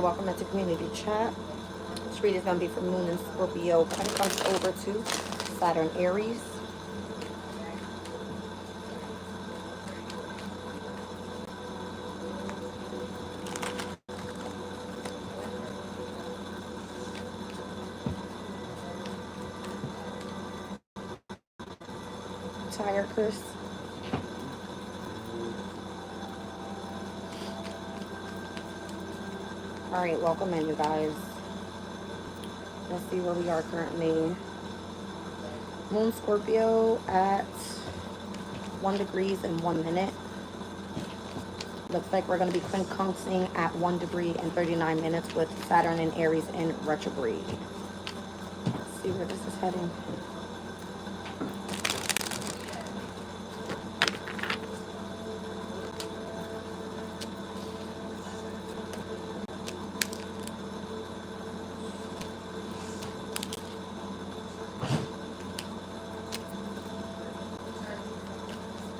right, welcome into community chat. This read is going to be for Moon and Scorpio. Quincunx over to Saturn, Aries. Tire curse. All right, welcome in, you guys. Let's see where we are currently. Moon Scorpio at 1 degree and 1 minute. Looks like we're going to be quincunxing at 1 degree and 39 minutes with Saturn and Aries in retrograde. Let's see where this is heading.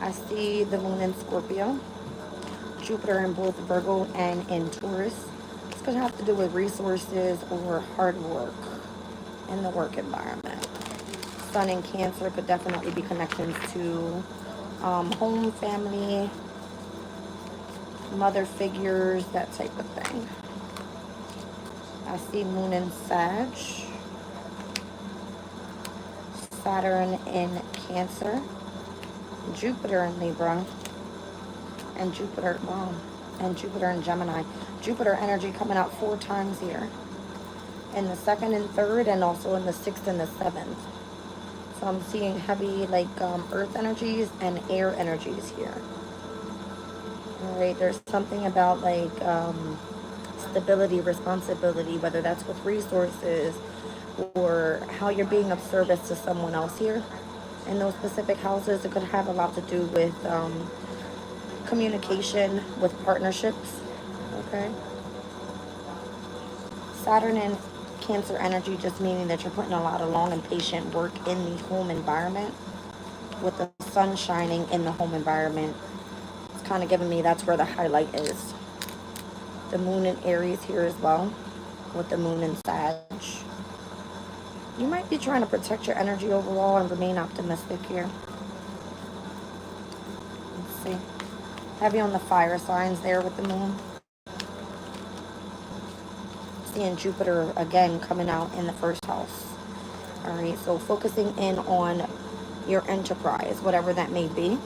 I see the Moon in Scorpio, Jupiter in both Virgo and in Taurus. It's going to have to do with resources or hard work in the work environment. Sun in Cancer could definitely be connections to home, family, mother figures, that type of thing. I see Moon in Sag, Saturn in Cancer, Jupiter in Libra, and Jupiter in Gemini. Jupiter energy coming out 4 times here, in the 2nd and 3rd, and also in the 6th and the 7th. So I'm seeing heavy like earth energies and air energies here. All right, there's something about like stability, responsibility, whether that's with resources or how you're being of service to someone else here. In those specific houses, it could have a lot to do with communication, with partnerships, okay? Saturn in Cancer energy just meaning that you're putting a lot of long and patient work in the home environment, with the sun shining in the home environment. It's kind of giving me that's where the highlight is. The Moon in Aries here as well, with the Moon in Sag. You might be trying to protect your energy overall and remain optimistic here. Let's see. Heavy on the fire signs there with the Moon. Seeing Jupiter again coming out in the 1st house. All right, so focusing in on your enterprise, whatever that may be.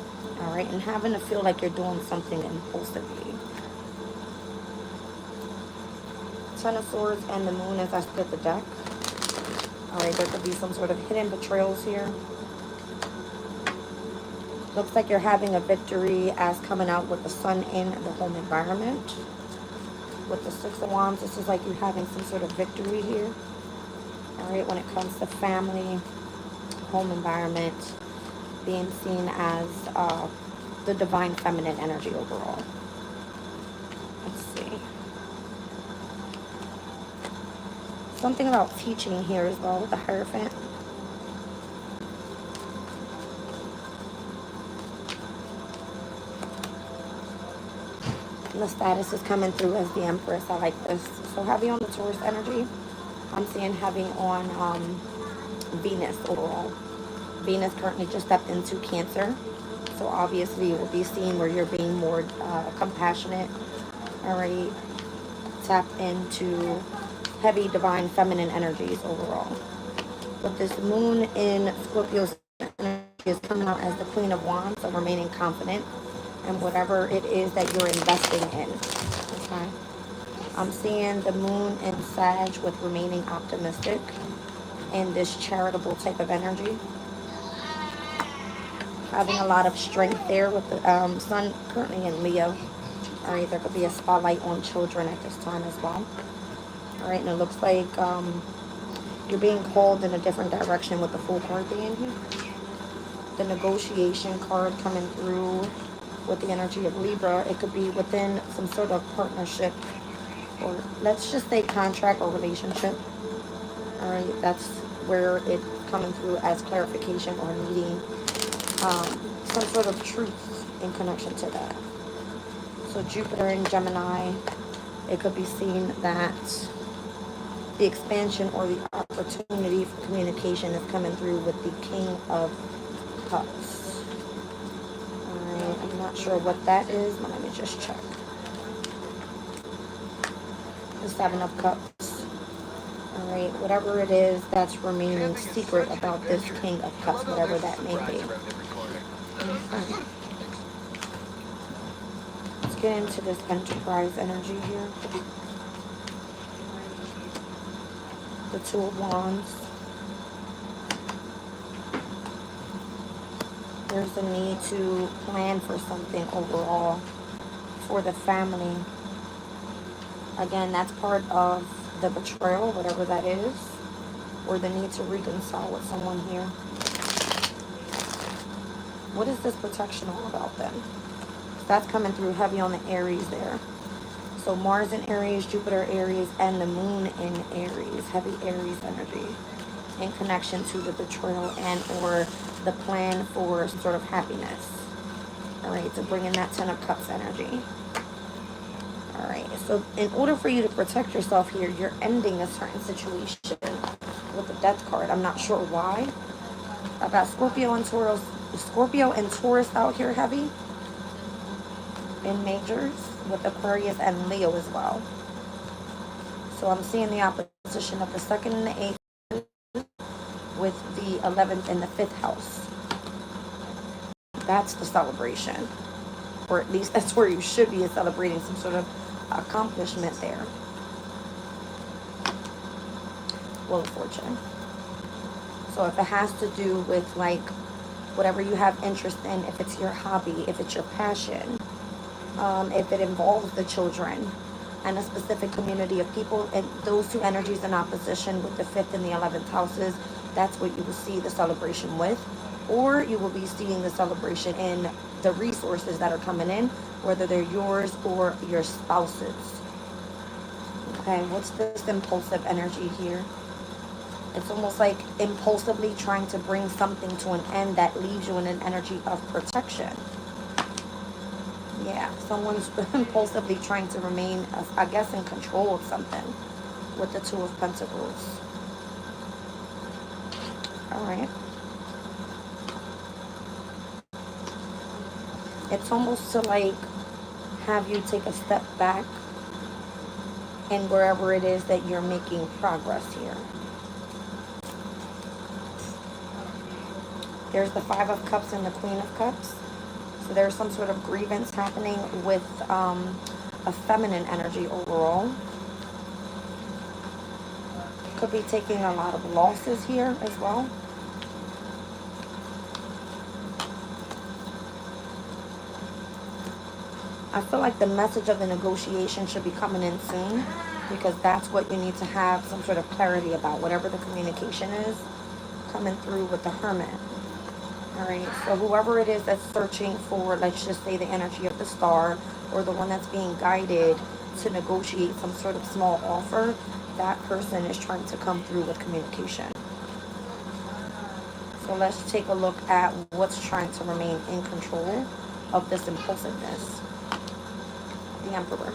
All right, and having to feel like you're doing something impulsively. 10 of Swords and the Moon as I split the deck. All right, there could be some sort of hidden betrayals here. Looks like you're having a victory as coming out with the sun in the home environment. With the 6 of Wands, this is like you having some sort of victory here. All right, when it comes to family, home environment, being seen as the divine feminine energy overall. Let's see. Something about teaching here as well with the Hierophant. The status is coming through as the Empress. I like this. So heavy on the Taurus energy. I'm seeing heavy on Venus overall. Venus currently just stepped into Cancer. So obviously you will be seeing where you're being more compassionate. Already tap into heavy divine feminine energies overall. With this Moon in Scorpio's energy is coming out as the Queen of Wands, so remaining confident in whatever it is that you're investing in. Okay. I'm seeing the Moon in Sag with remaining optimistic in this charitable type of energy. Having a lot of strength there with the Sun currently in Leo. All right, there could be a spotlight on children at this time as well. All right, and it looks like you're being called in a different direction with the Fool card being here. The negotiation card coming through with the energy of Libra. It could be within some sort of partnership, or let's just say contract or relationship. All right, that's where it's coming through as clarification or needing some sort of truth in connection to that. So Jupiter in Gemini, It could be seen that the expansion or the opportunity for communication is coming through with the King of Cups. Alright, I'm not sure what that is, but let me just check. The Seven of Cups. Alright, whatever it is that's remaining secret about this King of Cups, whatever that may be. Okay. Let's get into this Enterprise energy here. The Two of Wands. There's a need to plan for something overall for the family. Again, that's part of the betrayal, whatever that is, or the need to reconcile with someone here. What is this protection all about then? That's coming through heavy on the Aries there. So Mars in Aries, Jupiter Aries, and the Moon in Aries. Heavy Aries energy in connection to the betrayal and or the plan for some sort of happiness. All right, so bring in that Ten of Cups energy. All right, so in order for you to protect yourself here, you're ending a certain situation with the Death card. I'm not sure why. I've got Scorpio and Taurus out here heavy in majors, with Aquarius and Leo as well. So I'm seeing the opposition of the 2nd and the 8th with the 11th and the 5th house. That's the celebration. Or at least that's where you should be, celebrating some sort of accomplishment there. Wheel of Fortune. So if it has to do with like whatever you have interest in, if it's your hobby, if it's your passion, if it involves the children and a specific community of people, and those two energies in opposition with the 5th and the 11th houses, that's what you will see the celebration with. Or you will be seeing the celebration in the resources that are coming in, whether they're yours or your spouse's. Okay, what's this impulsive energy here? It's almost like impulsively trying to bring something to an end that leaves you in an energy of protection. Yeah, someone's impulsively trying to remain, I guess, in control of something with the Two of Pentacles. All right. It's almost to like have you take a step back in wherever it is that you're making progress here. There's the Five of Cups and the Queen of Cups. So there's some sort of grievance happening with a feminine energy overall. Could be taking a lot of losses here as well. I feel like the message of the negotiation should be coming in soon, because that's what you need to have some sort of clarity about, whatever the communication is coming through with the Hermit. All right, so whoever it is that's searching for, let's just say, the energy of the Star, or the one that's being guided to negotiate some sort of small offer, that person is trying to come through with communication. So let's take a look at what's trying to remain in control of this impulsiveness. The Emperor.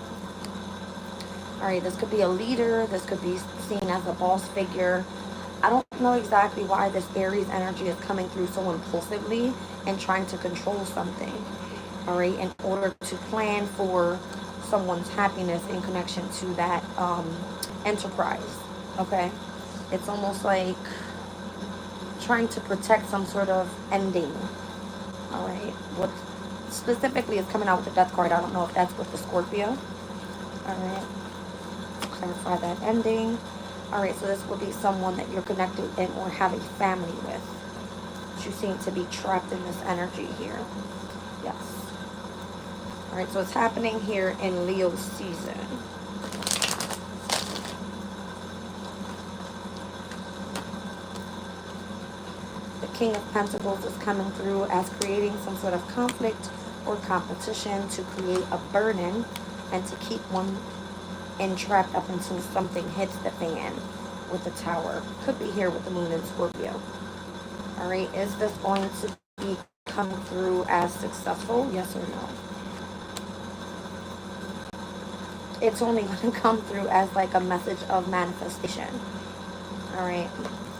All right, this could be a leader. This could be seen as a boss figure. I don't know exactly why this Aries energy is coming through so impulsively and trying to control something, all right, in order to plan for someone's happiness in connection to that enterprise, okay? It's almost like trying to protect some sort of ending, all right? What specifically is coming out with the Death card, I don't know if that's with the Scorpio, all right? Clarify that ending. All right, so this will be someone that you're connected in or have a family with. But you seem to be trapped in this energy here. Yes. All right, so it's happening here in Leo season. The King of Pentacles is coming through as creating some sort of conflict or competition to create a burden and to keep one entrapped up until something hits the fan with the Tower. Could be here with the Moon in Scorpio. All right, is this going to be coming through as successful? Yes or no? it's only going to come through as like a message of manifestation. All right.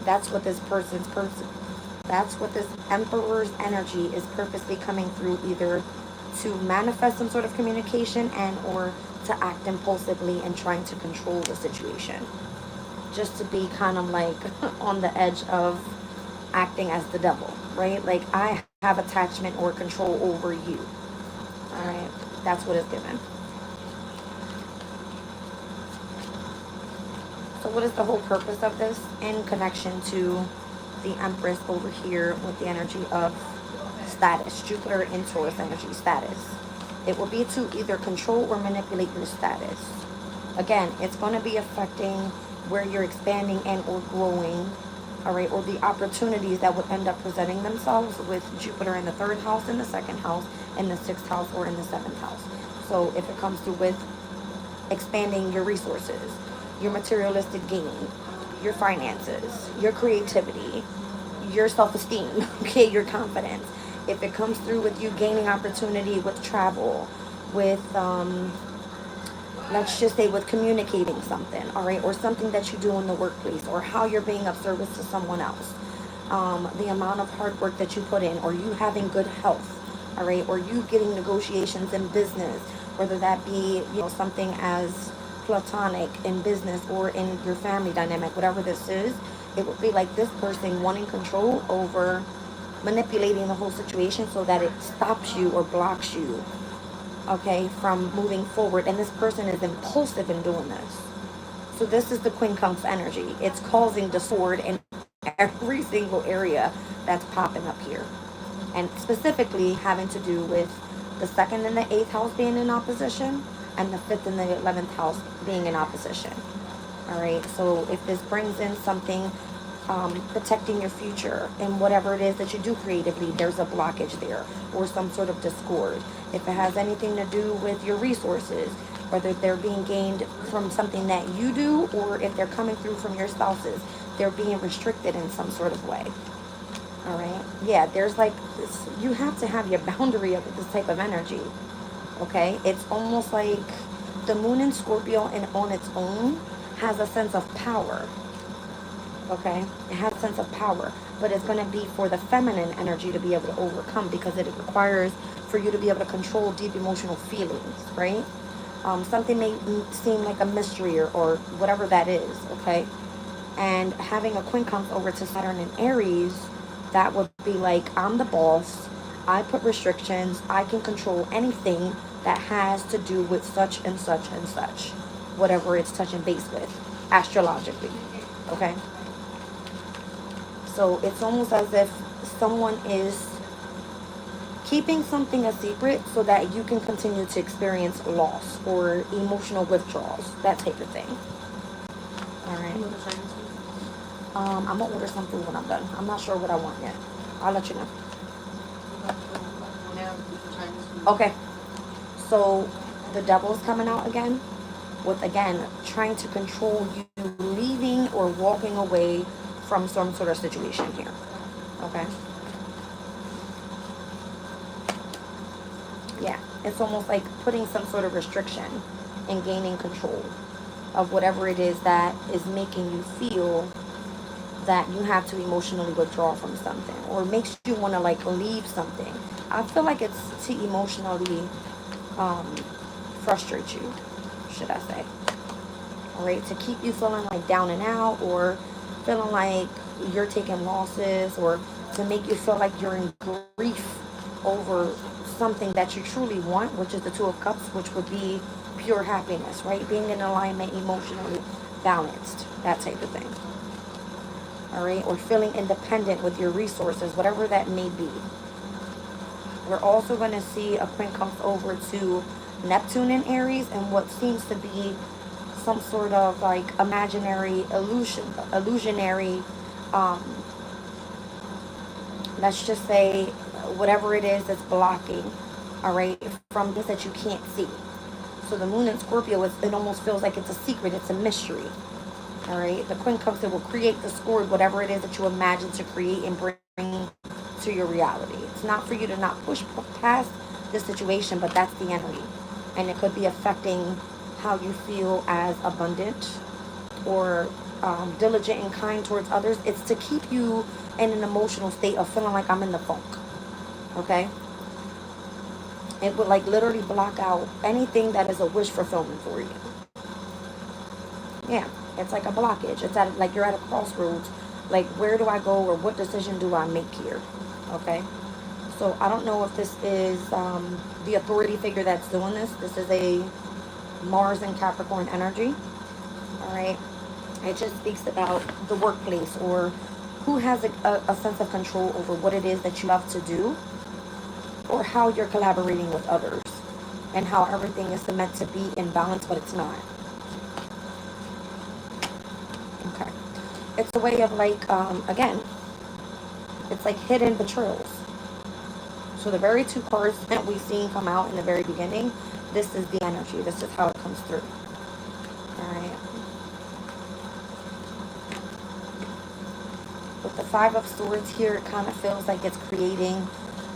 That's what this person's person. That's what this Emperor's energy is purposely coming through, either to manifest some sort of communication and or to act impulsively and trying to control the situation. Just to be kind of like on the edge of acting as the devil, right? Like I have attachment or control over you. All right. That's what it's given. So what is the whole purpose of this in connection to the Empress over here with the energy of status? Jupiter in Taurus energy, status. It will be to either control or manipulate your status. Again, it's going to be affecting where you're expanding and or growing, all right, or the opportunities that would end up presenting themselves with Jupiter in the 3rd house, in the 2nd house, in the 6th house, or in the 7th house. So if it comes to with expanding your resources, your materialistic gain, your finances, your creativity, your self-esteem, okay, your confidence. If it comes through with you gaining opportunity with travel, with, let's just say with communicating something, all right, or something that you do in the workplace, or how you're being of service to someone else, the amount of hard work that you put in, or you having good health, all right, or you getting negotiations in business, whether that be, you know, something as platonic in business or in your family dynamic, whatever this is, it would be like this person wanting control over manipulating the whole situation so that it stops you or blocks you, okay, from moving forward. And this person is impulsive in doing this. So this is the Quincunx energy. It's causing discord in every single area that's popping up here. And specifically having to do with the 2nd and the 8th house being in opposition, and the 5th and the 11th house being in opposition. All right, so if this brings in something protecting your future and whatever it is that you do creatively, there's a blockage there or some sort of discord. If it has anything to do with your resources, whether they're being gained from something that you do or if they're coming through from your spouses, they're being restricted in some sort of way. All right, yeah, there's like this, you have to have your boundary up with this type of energy. Okay, it's almost like the moon in Scorpio and on its own has a sense of power. Okay, it has a sense of power, but it's going to be for the feminine energy to be able to overcome, because it requires for you to be able to control deep emotional feelings, right? Something may seem like a mystery or whatever that is, okay? And having a quincunx over to Saturn and Aries, that would be like, I'm the boss. I put restrictions. I can control anything that has to do with such and such and such, whatever it's touching base with, astrologically, okay? So it's almost as if someone is keeping something a secret so that you can continue to experience loss or emotional withdrawals, that type of thing. All right. I'm gonna order some food when I'm done. I'm not sure what I want yet. I'll let you know. Okay. So the devil's coming out again with, again, trying to control you leaving or walking away from some sort of situation here. Okay. Yeah, it's almost like putting some sort of restriction and gaining control of whatever it is that is making you feel that you have to emotionally withdraw from something, or makes you want to like leave something. I feel like it's to emotionally frustrate you, should I say. All right, to keep you feeling like down and out, or feeling like you're taking losses, or to make you feel like you're in grief over something that you truly want, which is the Two of Cups, which would be pure happiness, right? Being in alignment, emotionally balanced, that type of thing. All right, or feeling independent with your resources, whatever that may be. We're also going to see a quincunx over to Neptune in Aries, and what seems to be some sort of like imaginary illusionary, let's just say whatever it is that's blocking, all right, from things that you can't see. So the moon in Scorpio, it almost feels like it's a secret, it's a mystery. All right, the quincunx, it will create, discord, whatever it is that you imagine to create and bring to your reality. It's not for you to not push past this situation, but that's the energy. And it could be affecting how you feel as abundant or diligent and kind towards others. It's to keep you in an emotional state of feeling like I'm in the funk. Okay? It would like literally block out anything that is a wish fulfillment for you. Yeah, it's like a blockage. It's at like you're at a crossroads. Like, where do I go or what decision do I make here? Okay? So I don't know if this is the authority figure that's doing this. This is a Mars and Capricorn energy. All right. It just speaks about the workplace or who has a sense of control over what it is that you love to do or how you're collaborating with others and how everything is meant to be in balance, but it's not. Okay. It's a way of like, again, it's like hidden betrayals. So the very two cards that we've seen come out in the very beginning, this is the energy. This is how it comes through. All right. With the Five of Swords here, it kind of feels like it's creating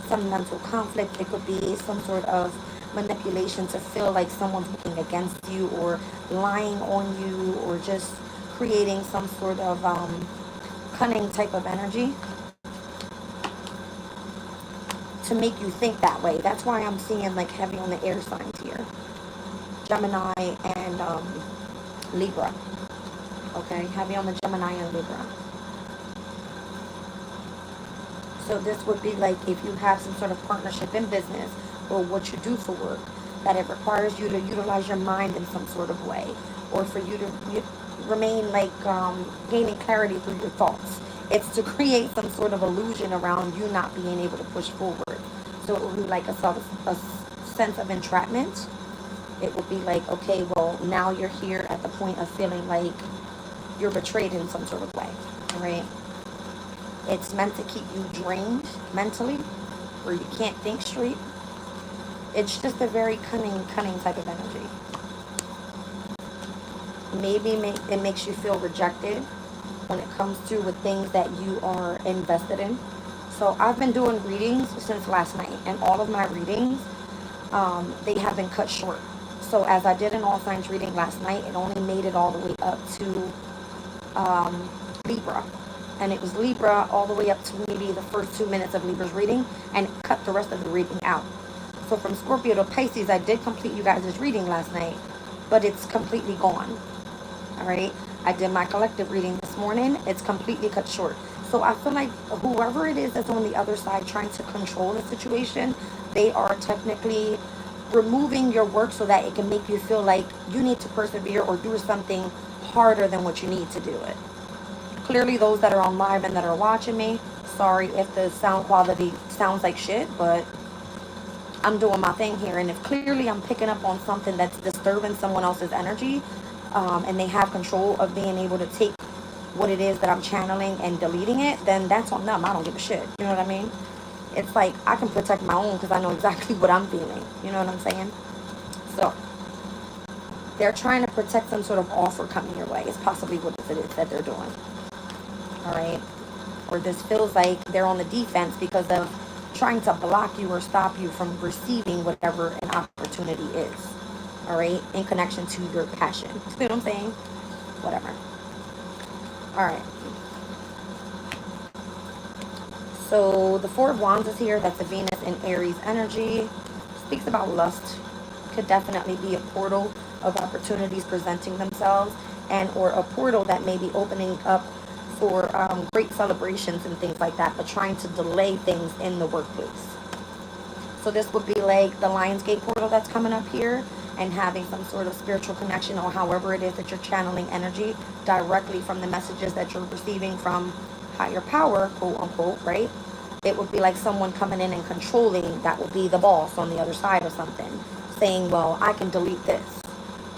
some mental conflict. It could be some sort of manipulation to feel like someone's working against you or lying on you or just creating some sort of cunning type of energy to make you think that way. That's why I'm seeing like heavy on the air signs here. Gemini and Libra. Okay, heavy on the Gemini and Libra. So this would be like if you have some sort of partnership in business or what you do for work, that it requires you to utilize your mind in some sort of way, or for you to remain like gaining clarity through your thoughts. It's to create some sort of illusion around you not being able to push forward. So it would be like a sense of entrapment. It would be like, okay, well, now you're here at the point of feeling like you're betrayed in some sort of way, right? It's meant to keep you drained mentally, where you can't think straight. It's just a very cunning type of energy. Maybe it makes you feel rejected when it comes to with things that you are invested in. So I've been doing readings since last night, and all of my readings, they have been cut short. So as I did an all signs reading last night, it only made it all the way up to Libra. And it was Libra all the way up to maybe the first 2 minutes of Libra's reading, and cut the rest of the reading out. So from Scorpio to Pisces, I did complete you guys' reading last night, but it's completely gone. All right. I did my collective reading this morning. It's completely cut short. So I feel like whoever it is that's on the other side trying to control the situation, they are technically removing your work so that it can make you feel like you need to persevere or do something harder than what you need to do it. Clearly, those that are on live and that are watching me, sorry if the sound quality sounds like shit, but I'm doing my thing here. And if clearly I'm picking up on something that's disturbing someone else's energy, and they have control of being able to take what it is that I'm channeling and deleting it, then that's on them. I don't give a shit. You know what I mean? It's like I can protect my own because I know exactly what I'm feeling. You know what I'm saying? So they're trying to protect some sort of offer coming your way. It's possibly what it is that they're doing. All right? Or this feels like they're on the defense because of trying to block you or stop you from receiving whatever an opportunity is. All right, in connection to your passion. You know what I'm saying? Whatever. All right. So the Four of Wands is here. That's the Venus and Aries energy. Speaks about lust. Could definitely be a portal of opportunities presenting themselves, and or a portal that may be opening up for great celebrations and things like that, but trying to delay things in the workplace. So this would be like the Lionsgate portal that's coming up here, and having some sort of spiritual connection, or however it is that you're channeling energy directly from the messages that you're receiving from higher power, quote unquote, right? It would be like someone coming in and controlling, that would be the boss on the other side or something, saying, well, I can delete this,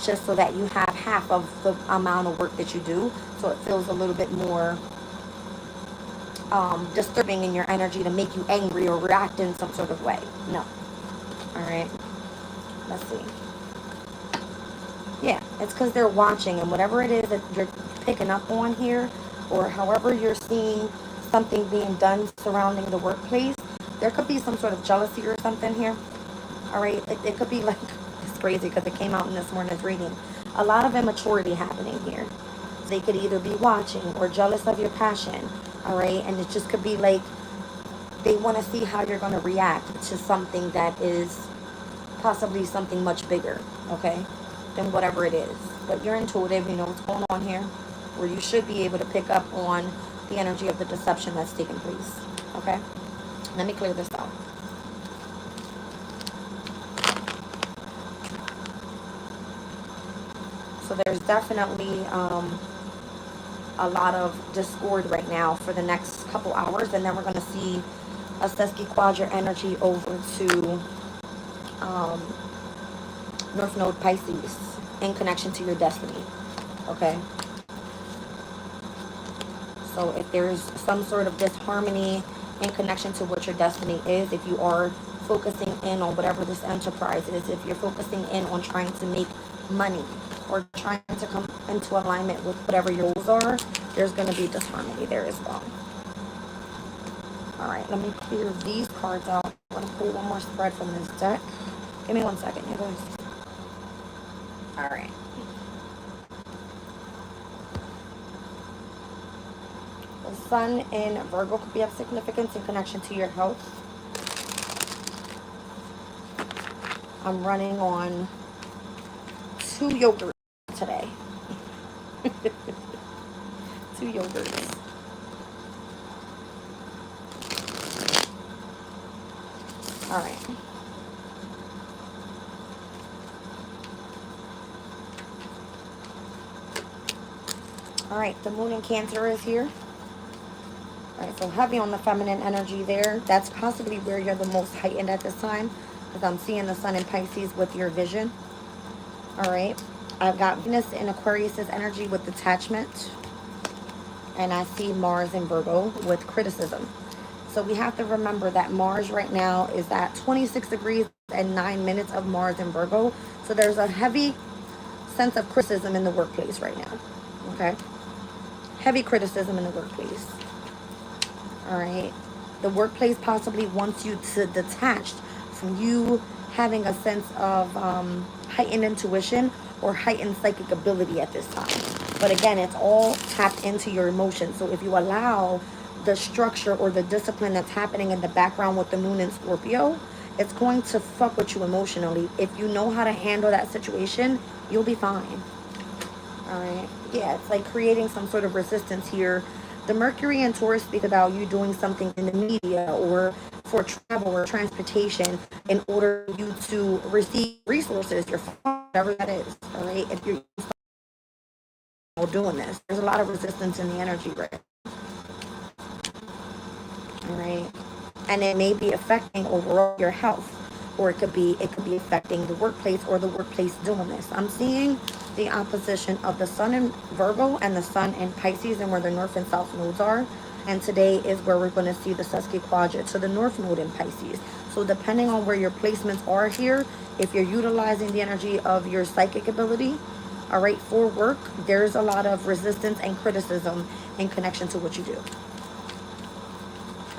just so that you have half of the amount of work that you do, so it feels a little bit more disturbing in your energy to make you angry or react in some sort of way. No. All right. Let's see. Yeah, it's because they're watching, and whatever it is that you're picking up on here, or however you're seeing something being done surrounding the workplace, there could be some sort of jealousy or something here. All right, it could be like, this It's crazy because it came out in this morning's reading. A lot of immaturity happening here. They could either be watching or jealous of your passion, all right? And it just could be like they want to see how you're going to react to something that is possibly something much bigger, okay, than whatever it is. But you're intuitive, you know what's going on here, where you should be able to pick up on the energy of the deception that's taking place, okay? Let me clear this out. So there's definitely a lot of discord right now for the next couple hours, and then we're going to see a Sesquiquadrant energy over to North Node Pisces in connection to your destiny, okay? So if there's some sort of disharmony in connection to what your destiny is, if you are focusing in on whatever this enterprise is, if you're focusing in on trying to make money or trying to come into alignment with whatever your goals are, there's going to be disharmony there as well. All right, let me clear these cards out. I'm going to pull one more spread from this deck. Give me 1 second, you guys. All right. The sun in Virgo could be of significance in connection to your health. I'm running on 2 yogurts today. 2 yogurts. All right. All right, the moon in Cancer is here. All right, so heavy on the feminine energy there. That's possibly where you're the most heightened at this time, because I'm seeing the sun in Pisces with your vision. All right, I've got Venus in Aquarius's energy with detachment, and I see Mars in Virgo with criticism. So we have to remember that Mars right now is at 26 degrees and 9 minutes of Mars in Virgo. So there's a heavy sense of criticism in the workplace right now, okay? Heavy criticism in the workplace. All right. The workplace possibly wants you to detach from you having a sense of heightened intuition or heightened psychic ability at this time. But again, it's all tapped into your emotions. So if you allow the structure or the discipline that's happening in the background with the moon in Scorpio, it's going to fuck with you emotionally. If you know how to handle that situation, you'll be fine. All right. Yeah, it's like creating some sort of resistance here. The Mercury and Taurus speak about you doing something in the media or for travel or transportation in order for you to receive resources, your phone, whatever that is. All right. If you're doing this, there's a lot of resistance in the energy, right? All right. And it may be affecting overall your health, or it could be affecting the workplace or the workplace doing this. I'm seeing the opposition of the sun in Virgo and the sun in Pisces, and where the north and south nodes are. And today is where we're going to see the Sesquiquadrant to the north node in Pisces. So depending on where your placements are here, if you're utilizing the energy of your psychic ability, all right, for work, there's a lot of resistance and criticism in connection to what you do.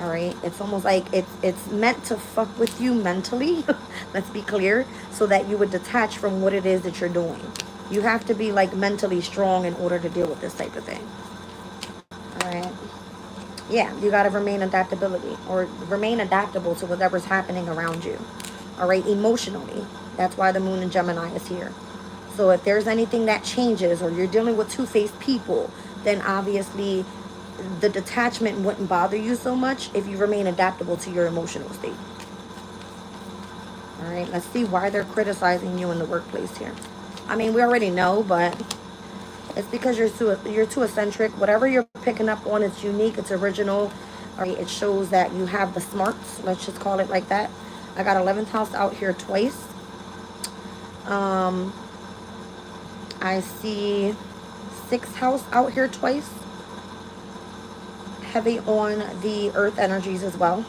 All right, it's almost like it's meant to fuck with you mentally. Let's be clear, so that you would detach from what it is that you're doing. You have to be like mentally strong in order to deal with this type of thing. All right. Yeah, you got to remain adaptability or remain adaptable to whatever's happening around you. All right, emotionally. That's why the moon in Gemini is here. So if there's anything that changes or you're dealing with two-faced people, then obviously the detachment wouldn't bother you so much if you remain adaptable to your emotional state. All right, let's see why they're criticizing you in the workplace here. I mean, we already know, but it's because you're too eccentric. Whatever you're picking up on, it's unique, it's original. All right, it shows that you have the smarts. Let's just call it like that. I got 11th house out here twice. I see 6th house out here twice. Heavy on the earth energies as well,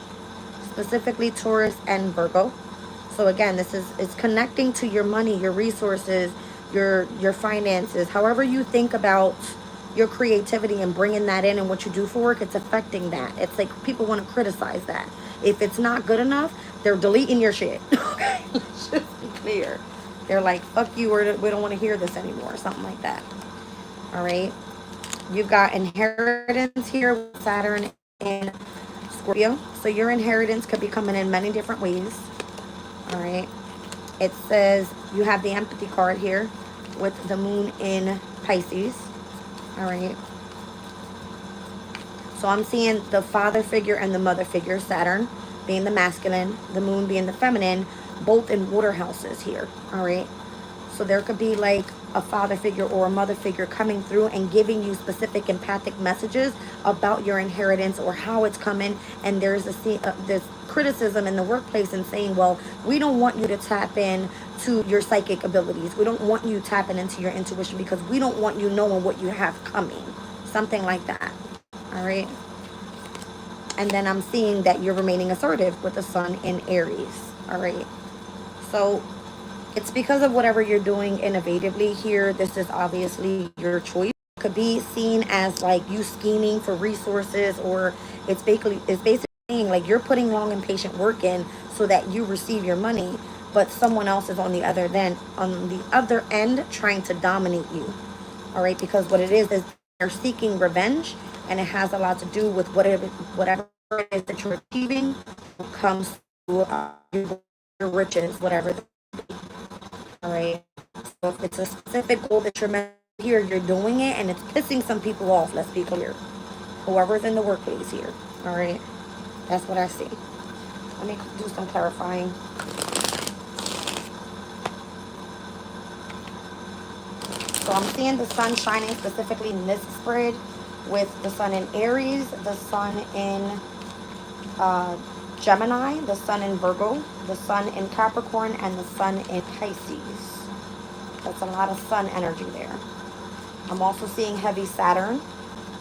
specifically Taurus and Virgo. So again, this is connecting to your money, your resources, your finances. However you think about your creativity and bringing that in and what you do for work, it's affecting that. It's like people want to criticize that. If it's not good enough, they're deleting your shit. Okay, let's just be clear. They're like, fuck you, or we don't want to hear this anymore, something like that. All right. You've got inheritance here with Saturn in Scorpio. So your inheritance could be coming in many different ways. All right. It says you have the empathy card here with the moon in Pisces. All right. So I'm seeing the father figure and the mother figure, Saturn being the masculine, the moon being the feminine, both in water houses here. All right. So there could be like a father figure or a mother figure coming through and giving you specific empathic messages about your inheritance or how it's coming. And there's this criticism in the workplace and saying, well, we don't want you to tap in to your psychic abilities. We don't want you tapping into your intuition because we don't want you knowing what you have coming. Something like that. All right. And then I'm seeing that you're remaining assertive with the sun in Aries. All right. So it's because of whatever you're doing innovatively here. This is obviously your choice. It could be seen as like you scheming for resources, or it's basically saying like you're putting long and patient work in so that you receive your money, but someone else is on the other end trying to dominate you. All right, because what it is they're seeking revenge, and it has a lot to do with whatever it is that you're achieving comes to your riches, whatever. All right. So if it's a specific goal that you're meant to here, you're doing it, and it's pissing some people off. Let's be clear. Whoever's in the workplace here. All right. That's what I see. Let me do some clarifying. So I'm seeing the sun shining specifically in this spread with the sun in Aries, the sun in uh, Gemini, the sun in Virgo, the sun in Capricorn, and the sun in Pisces. That's a lot of sun energy there. I'm also seeing heavy Saturn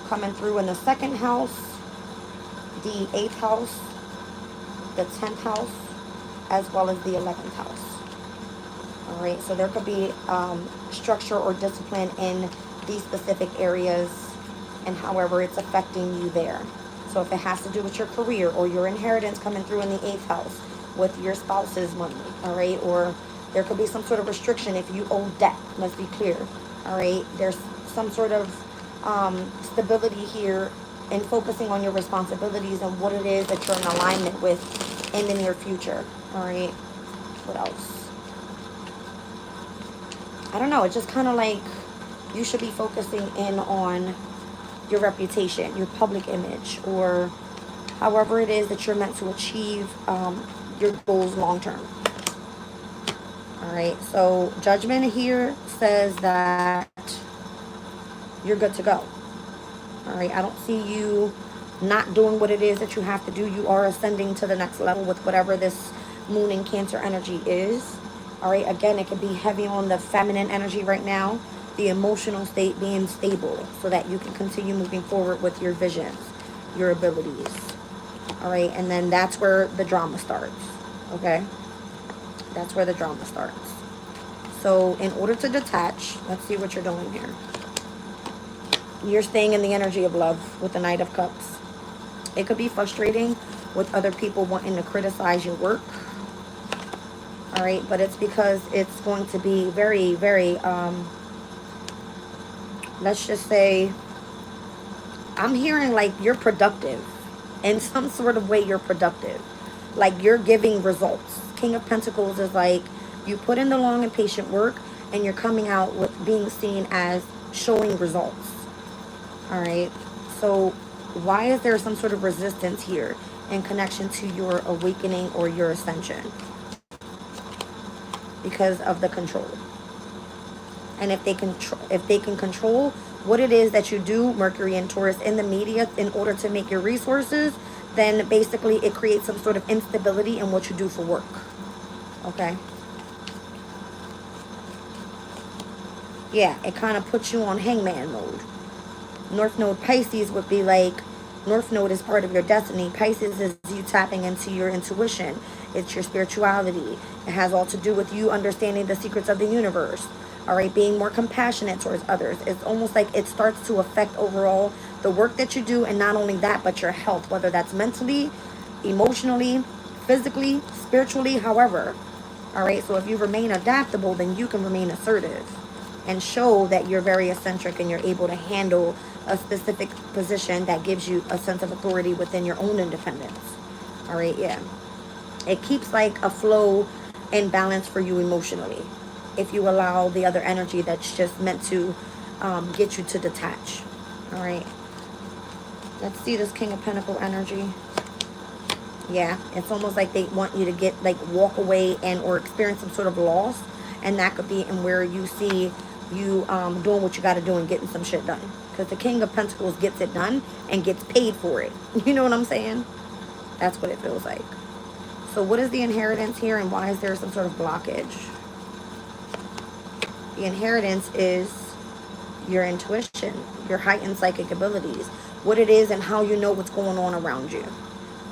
coming through in the second house, the 8th house, the 10th house, as well as the 11th house. All right, so there could be structure or discipline in these specific areas and however it's affecting you there. So if it has to do with your career or your inheritance coming through in the 8th house with your spouse's money, all right, or there could be some sort of restriction if you owe debt, let's be clear, all right, there's some sort of stability here in focusing on your responsibilities and what it is that you're in alignment with in the near future, all right. What else? I don't know, it's just kind of like you should be focusing in on your reputation, your public image, or however it is that you're meant to achieve your goals long term. All right, so judgment here says that you're good to go. All right, I don't see you not doing what it is that you have to do. You are ascending to the next level with whatever this moon in Cancer energy is. All right, again, it could be heavy on the feminine energy right now, the emotional state being stable so that you can continue moving forward with your visions, your abilities. All right, and then that's where the drama starts. Okay, that's where the drama starts. So in order to detach, let's see what you're doing here. You're staying in the energy of love with the Knight of Cups. It could be frustrating with other people wanting to criticize your work. All right, but it's because it's going to be very, very, let's just say, I'm hearing like you're productive. In some sort of way, you're productive. Like you're giving results. King of Pentacles is like you put in the long and patient work and you're coming out with being seen as showing results. All right, so why is there some sort of resistance here in connection to your awakening or your ascension? Because of the control. And if they can control what it is that you do, Mercury and Taurus, in the media in order to make your resources, then basically it creates some sort of instability in what you do for work. Okay. Yeah, it kind of puts you on hangman mode. North Node Pisces would be like, North Node is part of your destiny. Pisces is you tapping into your intuition. It's your spirituality. It has all to do with you understanding the secrets of the universe. All right, being more compassionate towards others. It's almost like it starts to affect overall the work that you do, and not only that, but your health, whether that's mentally, emotionally, physically, spiritually, however. All right, so if you remain adaptable, then you can remain assertive and show that you're very eccentric and you're able to handle a specific position that gives you a sense of authority within your own independence. All right, yeah. It keeps like a flow and balance for you emotionally if you allow the other energy that's just meant to get you to detach. All right. Let's see this King of Pentacle energy. Yeah, it's almost like they want you to get like walk away and or experience some sort of loss, and that could be in where you see you doing what you got to do and getting some shit done, because the King of Pentacles gets it done and gets paid for it. You know what I'm saying? That's what it feels like. So what is the inheritance here, and why is there some sort of blockage? The inheritance is your intuition, your heightened psychic abilities, what it is and how you know what's going on around you.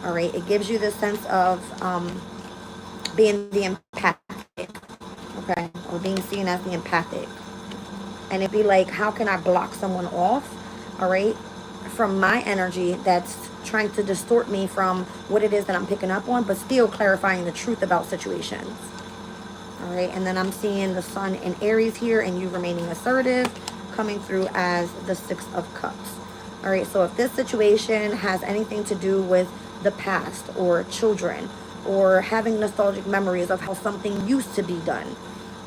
All right, it gives you the sense of being the empathic, okay, or being seen as the empathic. And it'd be like, how can I block someone off, all right, from my energy that's trying to distort me from what it is that I'm picking up on, but still clarifying the truth about situations. All right, and then I'm seeing the Sun in Aries here, and you remaining assertive, coming through as the Six of Cups. All right, so if this situation has anything to do with the past or children or having nostalgic memories of how something used to be done,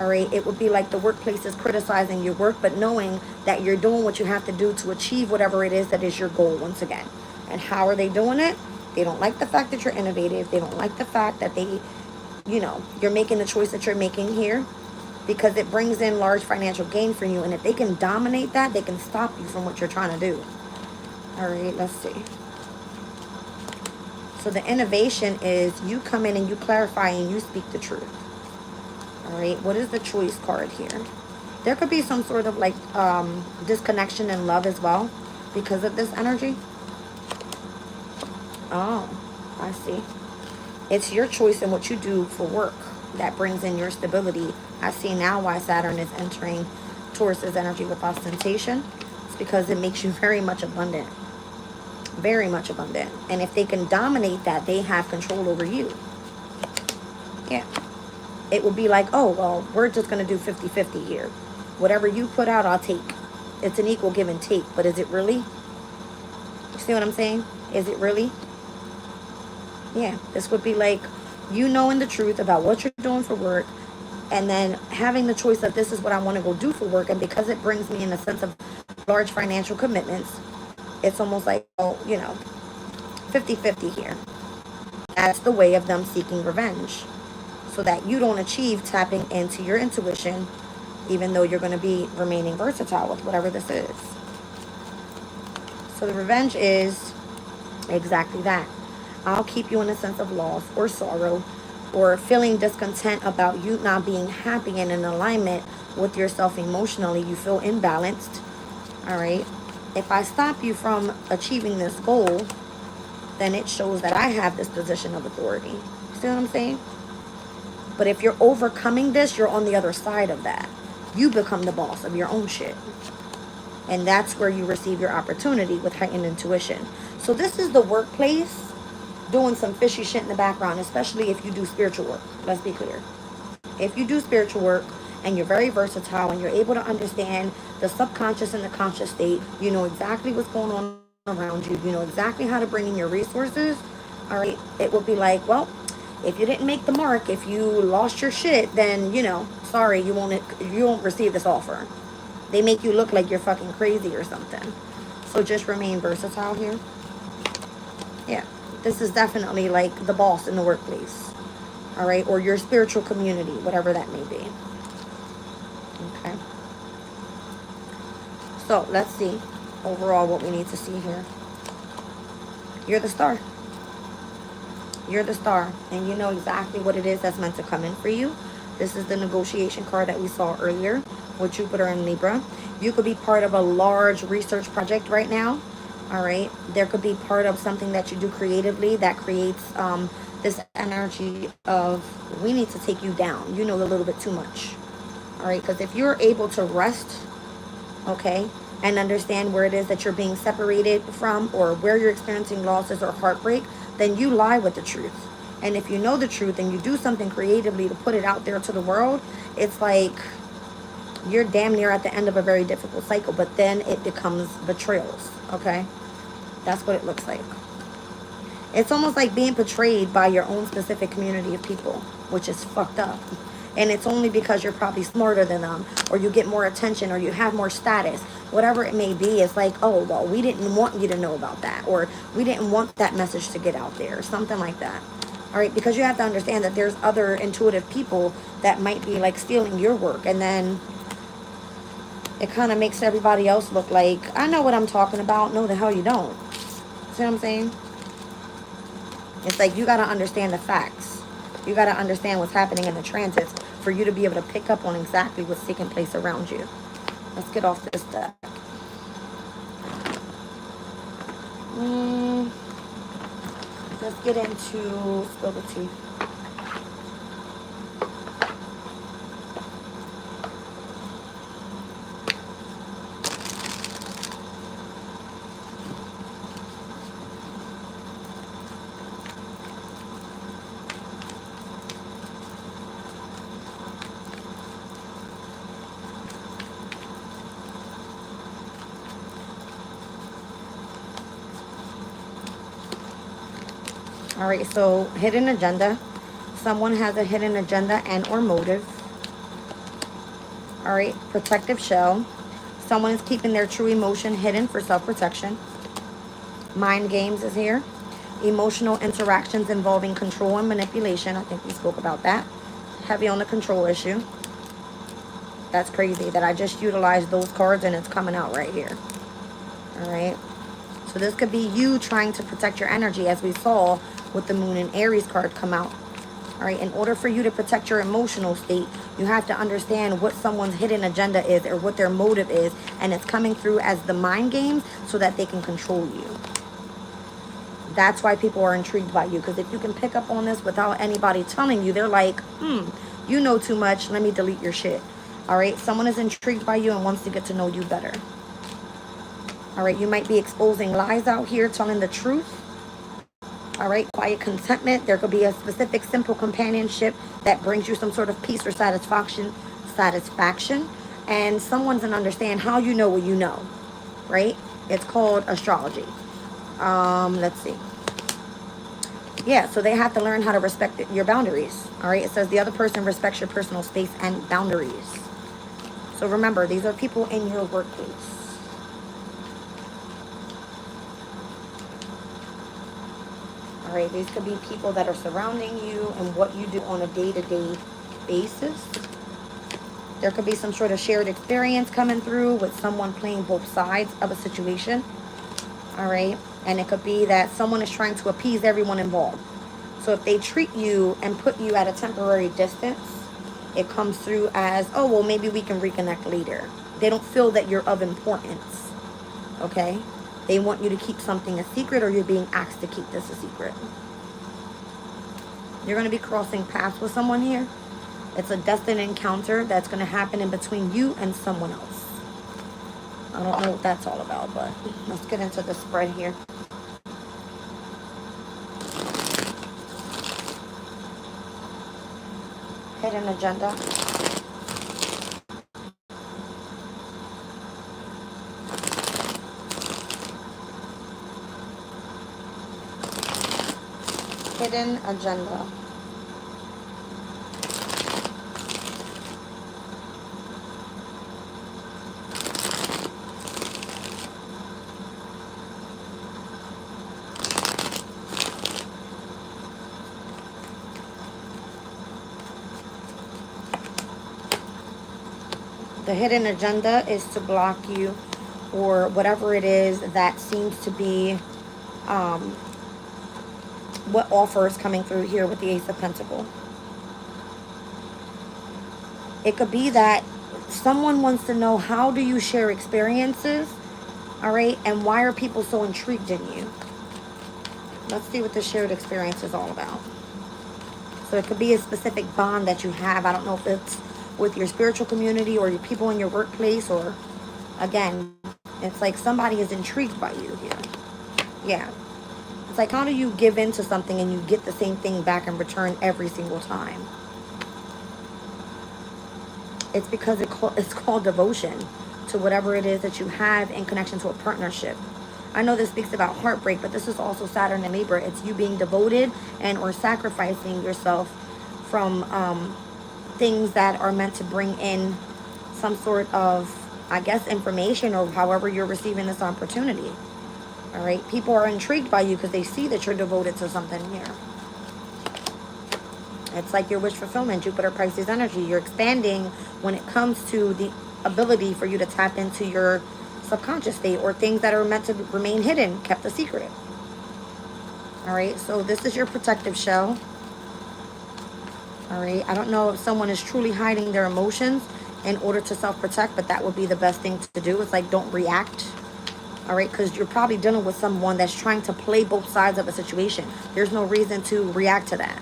all right, it would be like the workplace is criticizing your work, but knowing that you're doing what you have to do to achieve whatever it is that is your goal once again. And how are they doing it? They don't like the fact that you're innovative. They don't like the fact that you're making the choice that you're making here, because it brings in large financial gain for you. And if they can dominate that, they can stop you from what you're trying to do. All right, let's see. So the innovation is you come in and you clarify and you speak the truth. All right, what is the choice card here? There could be some sort of like disconnection in love as well because of this energy. Oh, I see. It's your choice in what you do for work that brings in your stability. I see now why Saturn is entering Taurus's energy with ostentation. It's because it makes you very much abundant. Very much abundant. And if they can dominate that, they have control over you. Yeah. It will be like, oh, well, we're just going to do 50-50 here. Whatever you put out, I'll take. It's an equal give and take. But is it really? You see what I'm saying? Is it really? Yeah. This would be like you knowing the truth about what you're doing for work, and then having the choice of this is what I want to go do for work. And because it brings me in a sense of large financial commitments, it's almost like, 50-50 here. That's the way of them seeking revenge, so that you don't achieve tapping into your intuition, even though you're going to be remaining versatile with whatever this is. So the revenge is exactly that. I'll keep you in a sense of loss or sorrow or feeling discontent about you not being happy and in alignment with yourself emotionally. You feel imbalanced. All right. If I stop you from achieving this goal, then it shows that I have this position of authority. See what I'm saying? But if you're overcoming this, you're on the other side of that. You become the boss of your own shit. And that's where you receive your opportunity with heightened intuition. So this is the workplace doing some fishy shit in the background, especially if you do spiritual work. Let's be clear. If you do spiritual work and you're very versatile and you're able to understand the subconscious and the conscious state, you know exactly what's going on around you. You know exactly how to bring in your resources. All right. It will be like, well, if you didn't make the mark, if you lost your shit, then, sorry, you won't receive this offer. They make you look like you're fucking crazy or something. So just remain versatile here. Yeah. This is definitely like the boss in the workplace. All right. Or your spiritual community, whatever that may be. Okay. So let's see overall what we need to see here. You're the star. You're the star, and you know exactly what it is that's meant to come in for you. This is the negotiation card that we saw earlier with Jupiter and Libra. You could be part of a large research project right now. All right. There could be part of something that you do creatively that creates this energy of, we need to take you down. You know a little bit too much. All right. Because if you're able to rest, okay, and understand where it is that you're being separated from or where you're experiencing losses or heartbreak, then you lie with the truth. And if you know the truth and you do something creatively to put it out there to the world, it's like you're damn near at the end of a very difficult cycle, but then it becomes betrayals, okay? That's what it looks like. It's almost like being betrayed by your own specific community of people, which is fucked up. And it's only because you're probably smarter than them, or you get more attention, or you have more status, whatever it may be. It's like, oh, well, we didn't want you to know about that, or we didn't want that message to get out there, or something like that. All right, because you have to understand that there's other intuitive people that might be like stealing your work, and then it kind of makes everybody else look like, I know what I'm talking about. No, the hell you don't. See what I'm saying? It's like you got to understand the facts. You got to understand what's happening in the transits for you to be able to pick up on exactly what's taking place around you. Let's get off this deck. Let's get into spill the tea. All right, so hidden agenda. Someone has a hidden agenda and or motive. All right, protective shell. Someone is keeping their true emotion hidden for self-protection. Mind games is here. Emotional interactions involving control and manipulation. I think we spoke about that. Heavy on the control issue. That's crazy that I just utilized those cards and it's coming out right here. All right. So this could be you trying to protect your energy, as we saw with the Moon and Aries card come out. All right. In order for you to protect your emotional state, you have to understand what someone's hidden agenda is or what their motive is. And it's coming through as the mind games so that they can control you. That's why people are intrigued by you. Because if you can pick up on this without anybody telling you, they're like, you know too much. Let me delete your shit. All right. Someone is intrigued by you and wants to get to know you better. All right. You might be exposing lies out here, telling the truth. All right. Quiet contentment. There could be a specific simple companionship that brings you some sort of peace or satisfaction. And someone's gonna understand how you know what you know. Right. It's called astrology. Let's see. Yeah, so they have to learn how to respect your boundaries. All right, it says the other person respects your personal space and boundaries. So remember, these are people in your workplace. All right, these could be people that are surrounding you and what you do on a day-to-day basis. There could be some sort of shared experience coming through with someone playing both sides of a situation. All right, and it could be that someone is trying to appease everyone involved. So if they treat you and put you at a temporary distance, it comes through as, oh, well, maybe we can reconnect later. They don't feel that you're of importance, okay? They want you to keep something a secret, or you're being asked to keep this a secret. You're going to be crossing paths with someone here. It's a destined encounter that's going to happen in between you and someone else. I don't know what that's all about, but let's get into the spread here. Hidden agenda. Hidden agenda. The hidden agenda is to block you, or whatever it is that seems to be what offer is coming through here with the Ace of Pentacles. It could be that someone wants to know, how do you share experiences, all right, and why are people so intrigued in you? Let's see what the shared experience is all about. So it could be a specific bond that you have. I don't know if it's with your spiritual community or your people in your workplace, or again, it's like somebody is intrigued by you here. Yeah. It's like, how do you give in to something and you get the same thing back in return every single time? It's because it's called devotion to whatever it is that you have in connection to a partnership. I know this speaks about heartbreak, but this is also Saturn and Libra. It's you being devoted and or sacrificing yourself from things that are meant to bring in some sort of, I guess, information, or however you're receiving this opportunity. All right. People are intrigued by you because they see that you're devoted to something here. It's like your wish fulfillment, Jupiter, Pisces energy. You're expanding when it comes to the ability for you to tap into your subconscious state, or things that are meant to remain hidden, kept a secret. All right. So this is your protective shell. All right. I don't know if someone is truly hiding their emotions in order to self-protect, but that would be the best thing to do. It's like, don't react. All right, because you're probably dealing with someone that's trying to play both sides of a situation. There's no reason to react to that.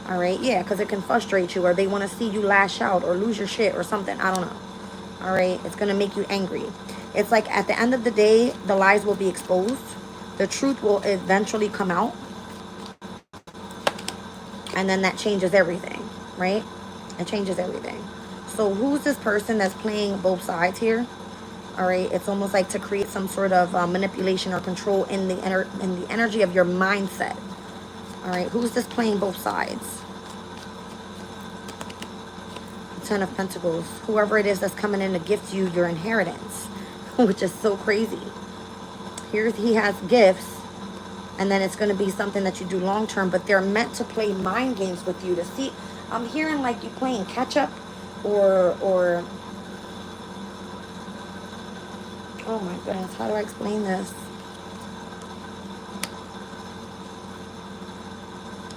All right, yeah, because it can frustrate you, or they want to see you lash out or lose your shit or something. I don't know. All right, it's going to make you angry. It's like, at the end of the day, the lies will be exposed. The truth will eventually come out. And then that changes everything, right? It changes everything. So who's this person that's playing both sides here? All right, it's almost like to create some sort of manipulation or control in the energy of your mindset. All right, who's this playing both sides? The Ten of Pentacles. Whoever it is that's coming in to gift you your inheritance, which is so crazy. Here he has gifts, and then it's going to be something that you do long term, but they're meant to play mind games with you to see. I'm hearing like you playing catch up, or oh my goodness, how do I explain this?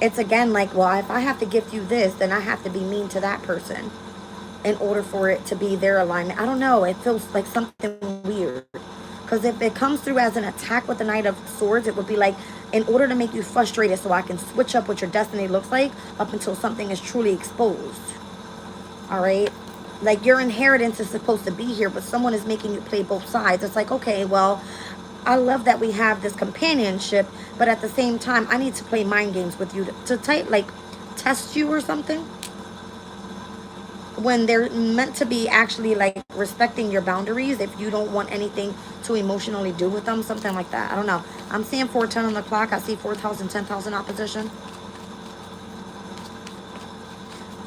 It's again like, well, if I have to gift you this, then I have to be mean to that person in order for it to be their alignment. I don't know. It feels like something weird. Because if it comes through as an attack with the Knight of Swords, it would be like, in order to make you frustrated so I can switch up what your destiny looks like up until something is truly exposed. All right? Like, your inheritance is supposed to be here, but someone is making you play both sides. It's like, okay, well, I love that we have this companionship, but at the same time, I need to play mind games with you to test you or something. When they're meant to be actually like respecting your boundaries, if you don't want anything to emotionally do with them, something like that. I don't know. I'm seeing 410 on the clock. I see 4,000, 10,000 opposition.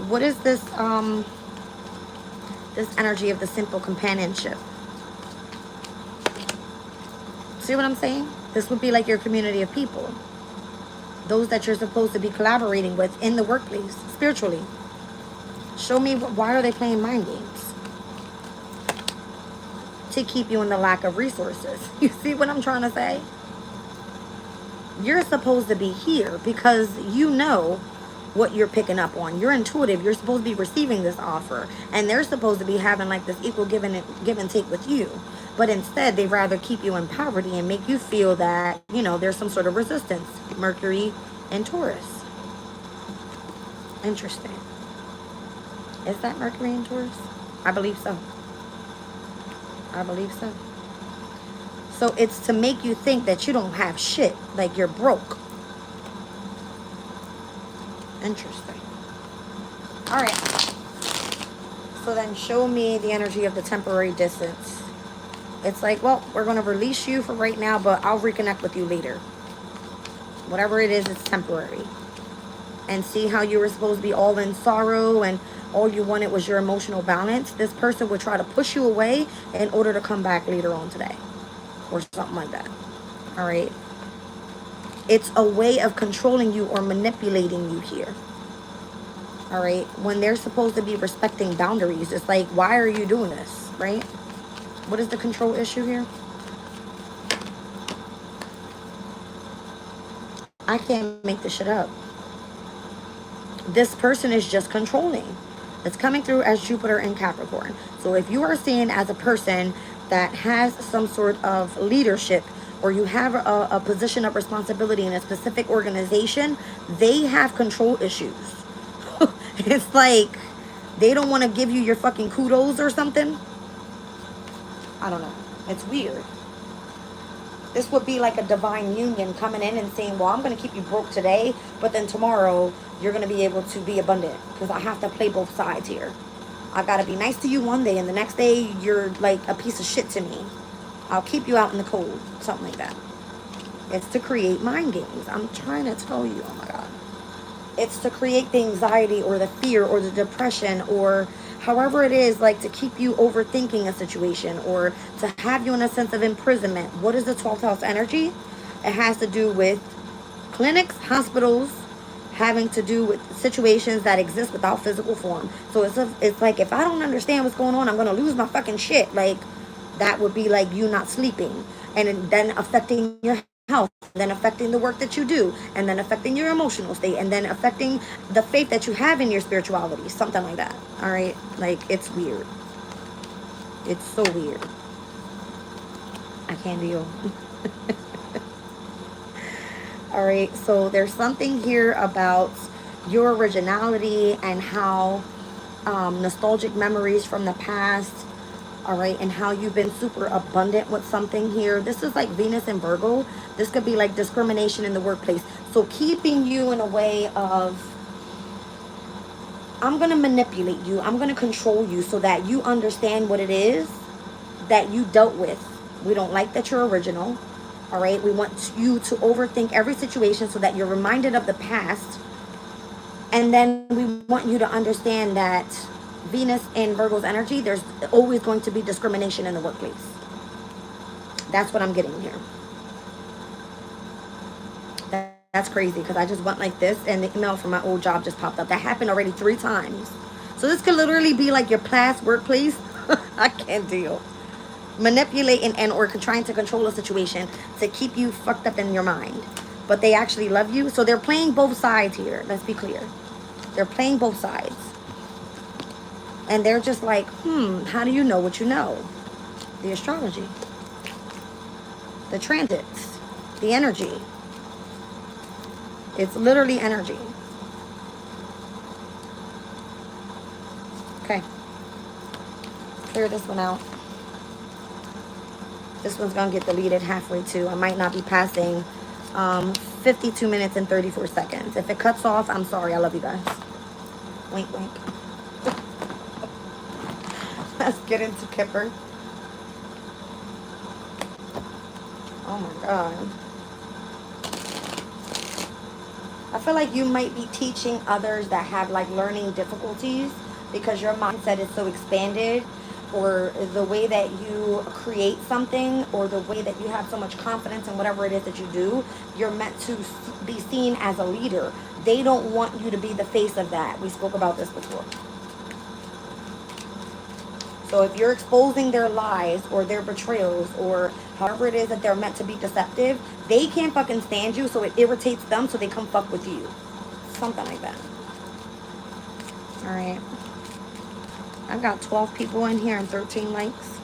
What is this this energy of the simple companionship? See what I'm saying? This would be like your community of people. Those that you're supposed to be collaborating with in the workplace, spiritually. Show me, why are they playing mind games? To keep you in the lack of resources. You see what I'm trying to say? You're supposed to be here because you know what you're picking up on. You're intuitive. You're supposed to be receiving this offer, and they're supposed to be having like this equal give and take with you. But instead, they rather keep you in poverty and make you feel that, you know, there's some sort of resistance. Mercury and Taurus. Interesting. Is that Mercury and Taurus? I believe so. I believe so. So it's to make you think that you don't have shit, like you're broke. Interesting. All right. So then show me the energy of the temporary distance. It's like, well, we're going to release you for right now, but I'll reconnect with you later. Whatever it is, it's temporary. And see how you were supposed to be all in sorrow and all you wanted was your emotional balance? This person would try to push you away in order to come back later on today. Or something like that. All right. It's a way of controlling you or manipulating you here. All right. When they're supposed to be respecting boundaries, it's like, why are you doing this? Right? What is the control issue here? I can't make this shit up. This person is just controlling. It's coming through as Jupiter in Capricorn. So if you are seen as a person that has some sort of leadership, or you have a position of responsibility in a specific organization, they have control issues. It's like they don't want to give you your fucking kudos or something. I don't know. It's weird. This would be like a divine union coming in and saying, well, I'm going to keep you broke today, but then tomorrow you're going to be able to be abundant, because I have to play both sides here. I got to be nice to you one day, and the next day you're like a piece of shit to me. I'll keep you out in the cold. Something like that. It's to create mind games. I'm trying to tell you. Oh my God. It's to create the anxiety or the fear or the depression, or however it is, like to keep you overthinking a situation, or to have you in a sense of imprisonment. What is the 12th house energy? It has to do with clinics, hospitals, having to do with situations that exist without physical form. So it's like, if I don't understand what's going on, I'm going to lose my fucking shit. Like, that would be like you not sleeping, and then affecting your health, then affecting the work that you do, and then affecting your emotional state, and then affecting the faith that you have in your spirituality, something like that. All right, like, it's weird. It's so weird. I can't deal. All right, so there's something here about your originality and how nostalgic memories from the past. All right, and how you've been super abundant with something here. This is like Venus and Virgo. This could be like discrimination in the workplace. So keeping you in a way of, I'm going to manipulate you. I'm going to control you so that you understand what it is that you dealt with. We don't like that you're original. All right, we want you to overthink every situation so that you're reminded of the past. And then we want you to understand that Venus and Virgo's energy, there's always going to be discrimination in the workplace. That's what I'm getting here. That's crazy, because I just went like this and the email from my old job just popped up. That happened already 3 times. So this could literally be like your past workplace. I can't deal. Manipulating and or trying to control a situation to keep you fucked up in your mind. But they actually love you. So they're playing both sides here. Let's be clear. They're playing both sides. And they're just like, how do you know what you know? The astrology. The transits. The energy. It's literally energy. Okay. Clear this one out. This one's going to get deleted halfway too. I might not be passing 52 minutes and 34 seconds. If it cuts off, I'm sorry. I love you guys. Wink, wink. Let's get into Kipper. Oh my God. I feel like you might be teaching others that have like learning difficulties, because your mindset is so expanded, or the way that you create something, or the way that you have so much confidence in whatever it is that you do. You're meant to be seen as a leader. They don't want you to be the face of that. We spoke about this before. So if you're exposing their lies or their betrayals or however it is that they're meant to be deceptive, they can't fucking stand you, so it irritates them, so they come fuck with you. Something like that. All right. I've got 12 people in here and 13 likes.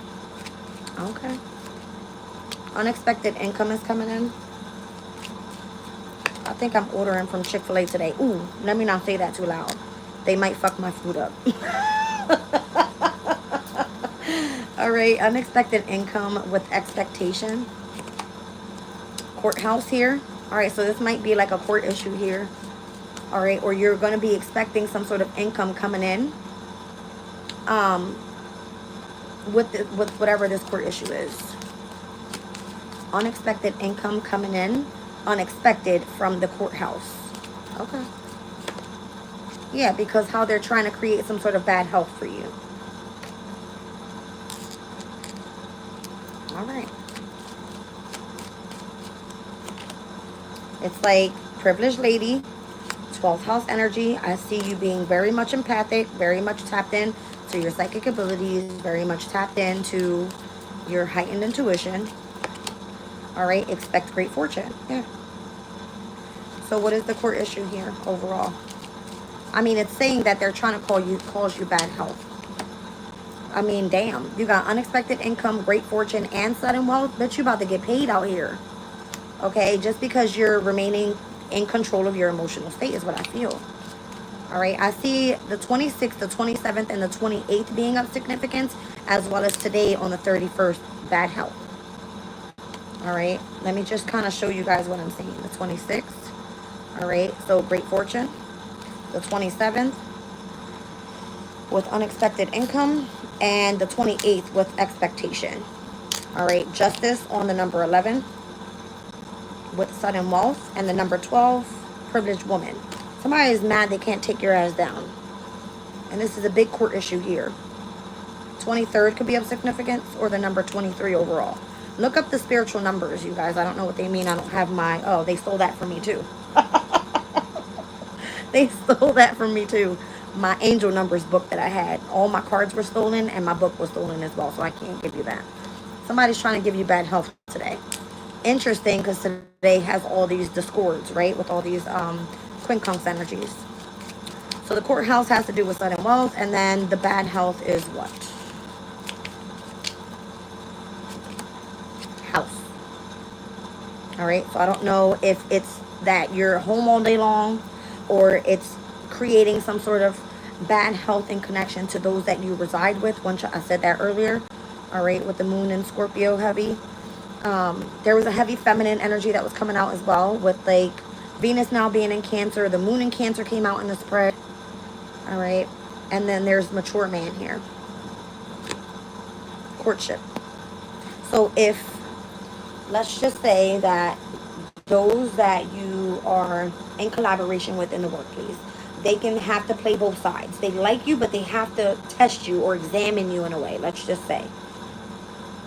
Okay. Unexpected income is coming in. I think I'm ordering from Chick-fil-A today. Ooh, let me not say that too loud. They might fuck my food up. All right, unexpected income with expectation. Courthouse here. All right, so this might be like a court issue here. All right, or you're going to be expecting some sort of income coming in with whatever this court issue is. Unexpected income coming in, unexpected from the courthouse. Okay. Yeah, because how they're trying to create some sort of bad health for you. All right. It's like privileged lady, 12th house energy. I see you being very much empathic, very much tapped in to your psychic abilities, very much tapped into your heightened intuition. All right. Expect great fortune. Yeah. So what is the court issue here overall? I mean, it's saying that they're trying to cause you bad health. I mean, damn. You got unexpected income, great fortune, and sudden wealth. Bet you about to get paid out here. Okay? Just because you're remaining in control of your emotional state is what I feel. All right? I see the 26th, the 27th, and the 28th being of significance, as well as today on the 31st, bad health. All right, let me just kind of show you guys what I'm seeing. The 26th, all right, so great fortune. The 27th with unexpected income, and the 28th with expectation. All right, justice on the number 11 with sudden wealth, and the number 12, privileged woman. Somebody is mad they can't take your ass down. And this is a big court issue here. 23rd could be of significance, or the number 23 overall. Look up the spiritual numbers, you guys. I don't know what they mean. I don't have my... Oh, they stole that from me too. They stole that from me too. My angel numbers book that I had. All my cards were stolen, and my book was stolen as well, so I can't give you that. Somebody's trying to give you bad health today. Interesting, because today has all these discords, right? With all these quincunx energies. So the courthouse has to do with sudden wealth, and then the bad health is what? House. All right, so I don't know if it's that you're home all day long, or it's creating some sort of bad health in connection to those that you reside with. Once I said that earlier. All right, with the moon in Scorpio heavy. There was a heavy feminine energy that was coming out as well, with like Venus now being in Cancer. The moon in Cancer came out in the spread. All right, and then there's mature man here. Courtship. So if, let's just say that those that you are in collaboration with in the workplace, they can have to play both sides. They like you, but they have to test you or examine you in a way, let's just say.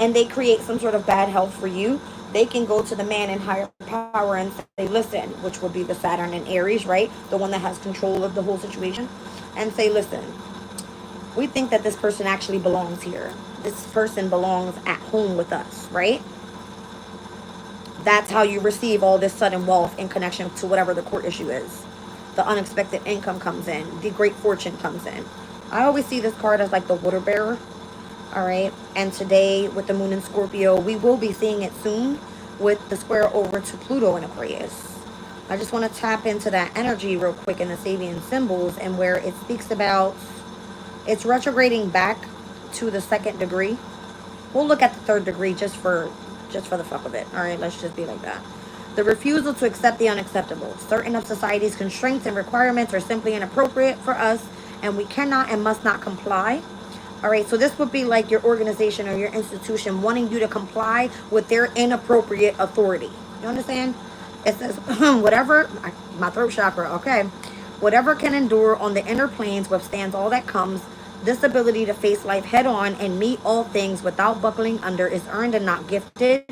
And they create some sort of bad health for you. They can go to the man in higher power and say, listen, which would be the Saturn and Aries, right? The one that has control of the whole situation. And say, listen, we think that this person actually belongs here. This person belongs at home with us, right? That's how you receive all this sudden wealth in connection to whatever the court issue is. The unexpected income comes in. The great fortune comes in. I always see this card as like the water bearer. All right. And today with the moon in Scorpio, we will be seeing it soon with the square over to Pluto in Aquarius. I just want to tap into that energy real quick in the Sabian symbols, and where it speaks about it's retrograding back to the 2nd degree. We'll look at the 3rd degree just for the fuck of it. All right, let's just be like that. The refusal to accept the unacceptable. Certain of society's constraints and requirements are simply inappropriate for us, and we cannot and must not comply. All right, so this would be like your organization or your institution wanting you to comply with their inappropriate authority. You understand? It says, whatever, my throat chakra, okay. Whatever can endure on the inner planes withstands all that comes. This ability to face life head on and meet all things without buckling under is earned and not gifted.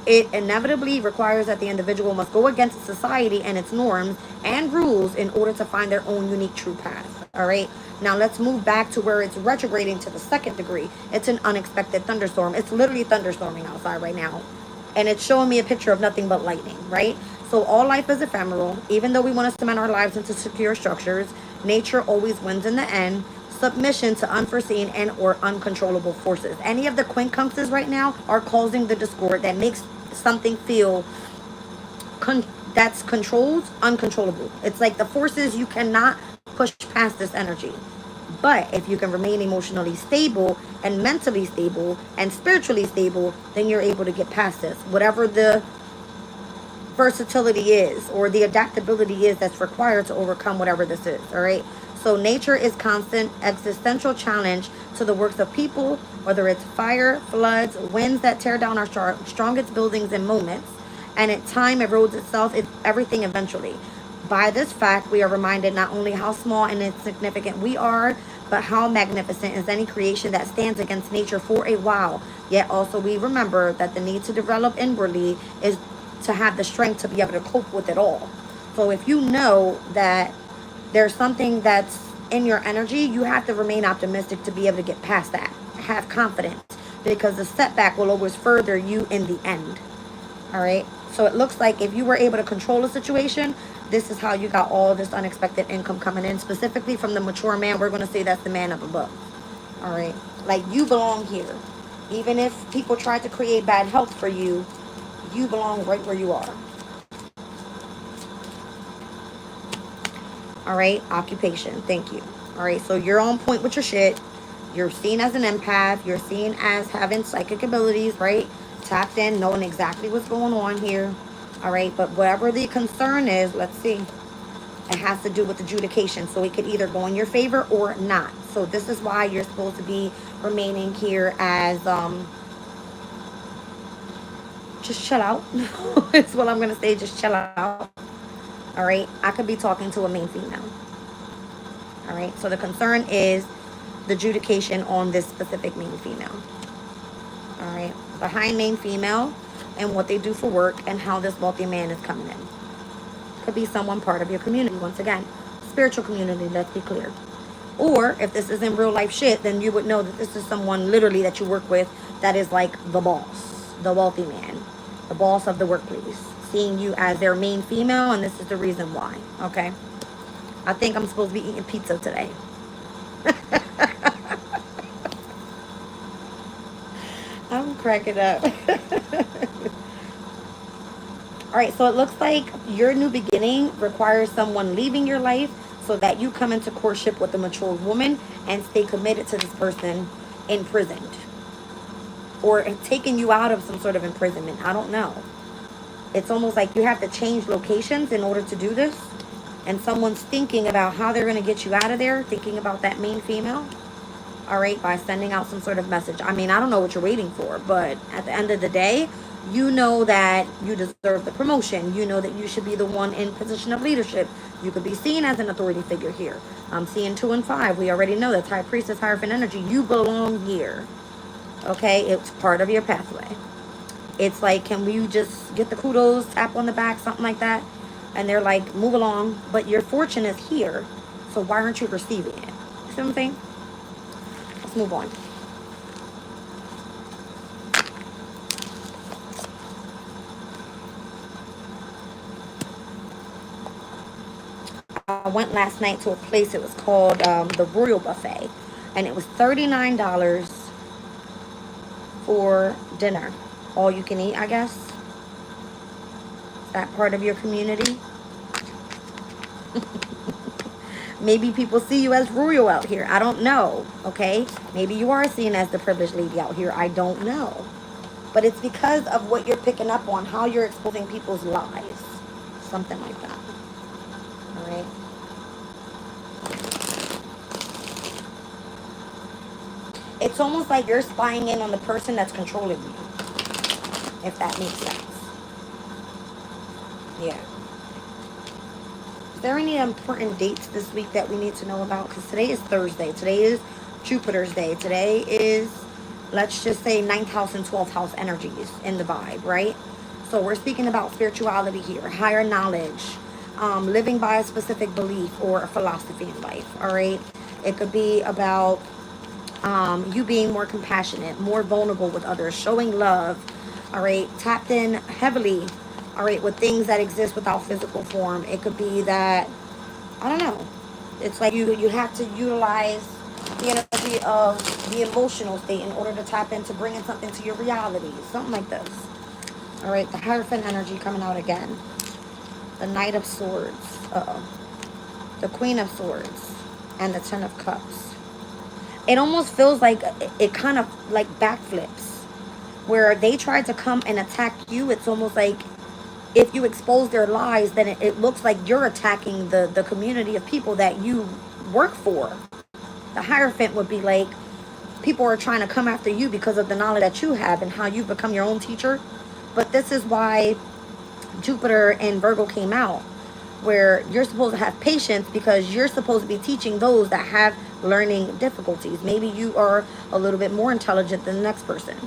It inevitably requires that the individual must go against society and its norms and rules in order to find their own unique true path. All right. Now let's move back to where it's retrograding to the 2nd degree. It's an unexpected thunderstorm. It's literally thunderstorming outside right now. And it's showing me a picture of nothing but lightning, right? So all life is ephemeral. Even though we want to cement our lives into secure structures, nature always wins in the end. Submission to unforeseen and or uncontrollable forces. Any of the quincunxes right now are causing the discord that makes something feel that's controlled uncontrollable. It's like the forces, you cannot push past this energy. But if you can remain emotionally stable and mentally stable and spiritually stable, then you're able to get past this. Whatever the versatility is or the adaptability is that's required to overcome whatever this is, all right? So nature is constant existential challenge to the works of people, whether it's fire, floods, winds that tear down our strongest buildings in moments, and at time erodes itself, everything eventually. By this fact, we are reminded not only how small and insignificant we are, but how magnificent is any creation that stands against nature for a while. Yet also we remember that the need to develop inwardly is to have the strength to be able to cope with it all. So if you know that there's something that's in your energy, you have to remain optimistic to be able to get past that. Have confidence, because the setback will always further you in the end. All right. So it looks like if you were able to control a situation, this is how you got all this unexpected income coming in, specifically from the mature man. We're going to say that's the man up above. All right. Like, you belong here. Even if people try to create bad health for you, you belong right where you are. All right, occupation. Thank you. All right, so you're on point with your shit. You're seen as an empath. You're seen as having psychic abilities, right? tapped in, knowing exactly what's going on here. All right, but whatever the concern is, let's see. It has to do with adjudication, so it could either go in your favor or not. So this is why you're supposed to be remaining here as just chill out. It's what I'm gonna say. Just chill out. All right, I could be talking to a main female. All right, so the concern is the adjudication on this specific main female. All right, behind main female and what they do for work and how this wealthy man is coming in. Could be someone part of your community. Once again, spiritual community, let's be clear. Or if this isn't real life shit, then you would know that this is someone literally that you work with that is like the boss, the wealthy man, the boss of the workplace, seeing you as their main female, and this is the reason why. Okay, I think I'm supposed to be eating pizza today. I'm cracking up. All right, so it looks like your new beginning requires someone leaving your life so that you come into courtship with a mature woman and stay committed to this person imprisoned or taking you out of some sort of imprisonment. I don't know. It's almost like you have to change locations in order to do this. And someone's thinking about how they're going to get you out of there, thinking about that main female. All right, by sending out some sort of message. I mean, I don't know what you're waiting for, but at the end of the day, you know that you deserve the promotion. You know that you should be the one in position of leadership. You could be seen as an authority figure here. I'm seeing 2 and 5. We already know that's High Priestess, Hierophant energy. You belong here. Okay, it's part of your pathway. It's like, can we just get the kudos, tap on the back, something like that? And they're like, move along. But your fortune is here. So why aren't you receiving it? You see what I'm saying? Let's move on. I went last night to a place. It was called the Royal Buffet, and it was $39 for dinner, all you can eat. I guess is that part of your community. Maybe people see you as royal out here. I don't know. Okay, maybe you are seen as the privileged lady out here. I don't know, but it's because of what you're picking up on, how you're exposing people's lives, something like that. All right. It's almost like you're spying in on the person that's controlling you, if that makes sense. Yeah. Is there any important dates this week that we need to know about? Because today is Thursday. Today is Jupiter's day. Today is, let's just say, 9th house and 12th house energies in the vibe, right? So we're speaking about spirituality here, higher knowledge, living by a specific belief or a philosophy in life, all right? It could be about you being more compassionate, more vulnerable with others, showing love, all right, tapped in heavily, all right, with things that exist without physical form. It could be that, I don't know, it's like you have to utilize the energy of the emotional state in order to tap into bringing something to your reality, something like this. All right, the Hierophant energy coming out again. The Knight of Swords, the Queen of Swords, and the Ten of Cups. It almost feels like it kind of like backflips. Where they tried to come and attack you, it's almost like if you expose their lies, then it looks like you're attacking the community of people that you work for. The Hierophant would be like, people are trying to come after you because of the knowledge that you have and how you've become your own teacher. But this is why Jupiter and Virgo came out, where you're supposed to have patience because you're supposed to be teaching those that have learning difficulties. Maybe you are a little bit more intelligent than the next person.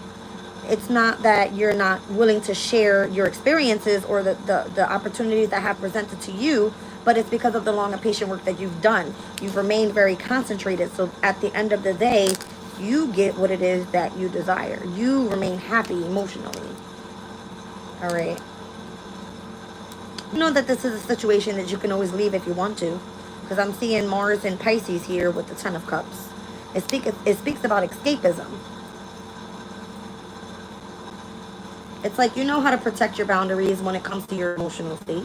It's not that you're not willing to share your experiences or the opportunities that have presented to you, but it's because of the long and patient work that you've done. You've remained very concentrated. So at the end of the day, you get what it is that you desire. You remain happy emotionally. All right. You know that this is a situation that you can always leave if you want to, because I'm seeing Mars and Pisces here with the Ten of Cups. It speaks about escapism. It's like you know how to protect your boundaries when it comes to your emotional state.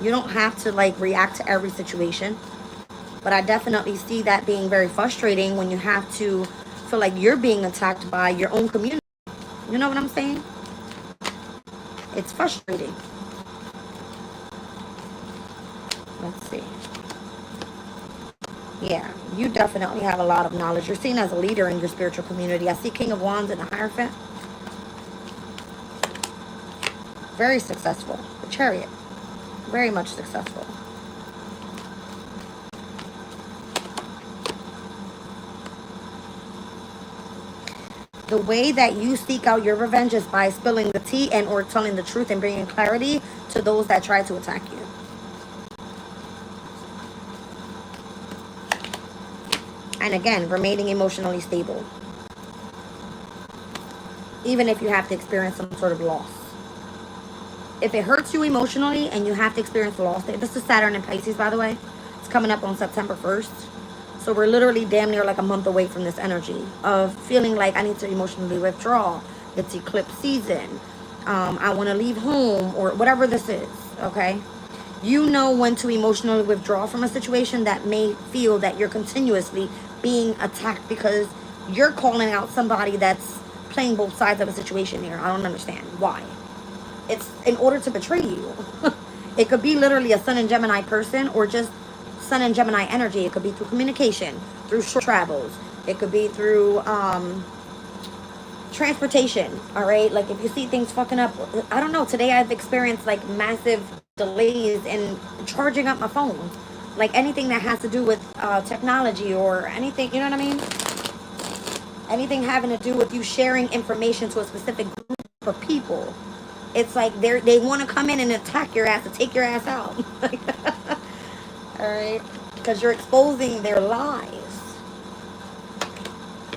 You don't have to like react to every situation, but I definitely see that being very frustrating when you have to feel like you're being attacked by your own community. You know what I'm saying? It's frustrating. Let's see. Yeah, you definitely have a lot of knowledge. You're seen as a leader in your spiritual community. I see King of Wands and the Hierophant. Very successful. The Chariot. Very much successful. The way that you seek out your revenge is by spilling the tea and or telling the truth and bringing clarity to those that try to attack you. And again, remaining emotionally stable. Even if you have to experience some sort of loss. If it hurts you emotionally and you have to experience loss, this is Saturn in Pisces, by the way. It's coming up on September 1st. So we're literally damn near like a month away from this energy of feeling like I need to emotionally withdraw. It's eclipse season. I want to leave home or whatever this is, okay? You know when to emotionally withdraw from a situation that may feel that you're continuously being attacked because you're calling out somebody that's playing both sides of a situation here. I don't understand why. It's in order to betray you. It could be literally a Sun and Gemini person or just Sun and Gemini energy. It could be through communication, through short travels. It could be through transportation, all right? Like if you see things fucking up, I don't know. Today I've experienced like massive delays in charging up my phone. Like anything that has to do with technology or anything, you know what I mean? Anything having to do with you sharing information to a specific group of people. It's like they want to come in and attack your ass, to take your ass out. All right? Because you're exposing their lies.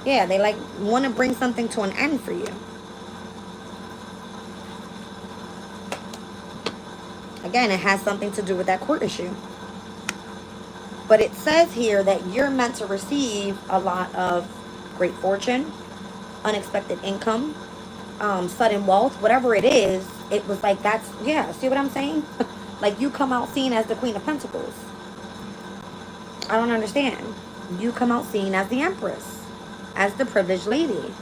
Yeah, they like want to bring something to an end for you. Again, it has something to do with that court issue. But it says here that you're meant to receive a lot of great fortune, unexpected income, sudden wealth, whatever it is. It was like that's, yeah, see what I'm saying? Like you come out seen as the Queen of Pentacles. I don't understand. You come out seen as the Empress, as the privileged lady.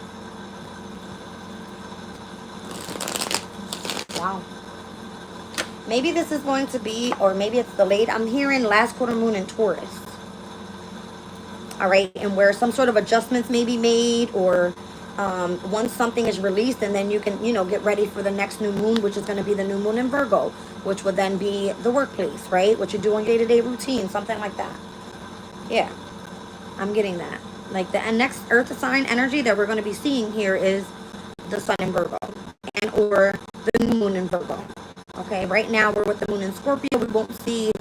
Wow. Maybe this is going to be, or maybe it's delayed. I'm hearing last quarter moon in Taurus. All right, and where some sort of adjustments may be made, or once something is released, and then you can, you know, get ready for the next new moon, which is going to be the new moon in Virgo, which would then be the workplace, right? What you do on day-to-day routine, something like that. Yeah, I'm getting that. Like the next earth sign energy that we're going to be seeing here is the sun in Virgo, and or the new moon in Virgo. Okay, right now we're with the moon in Scorpio. We won't see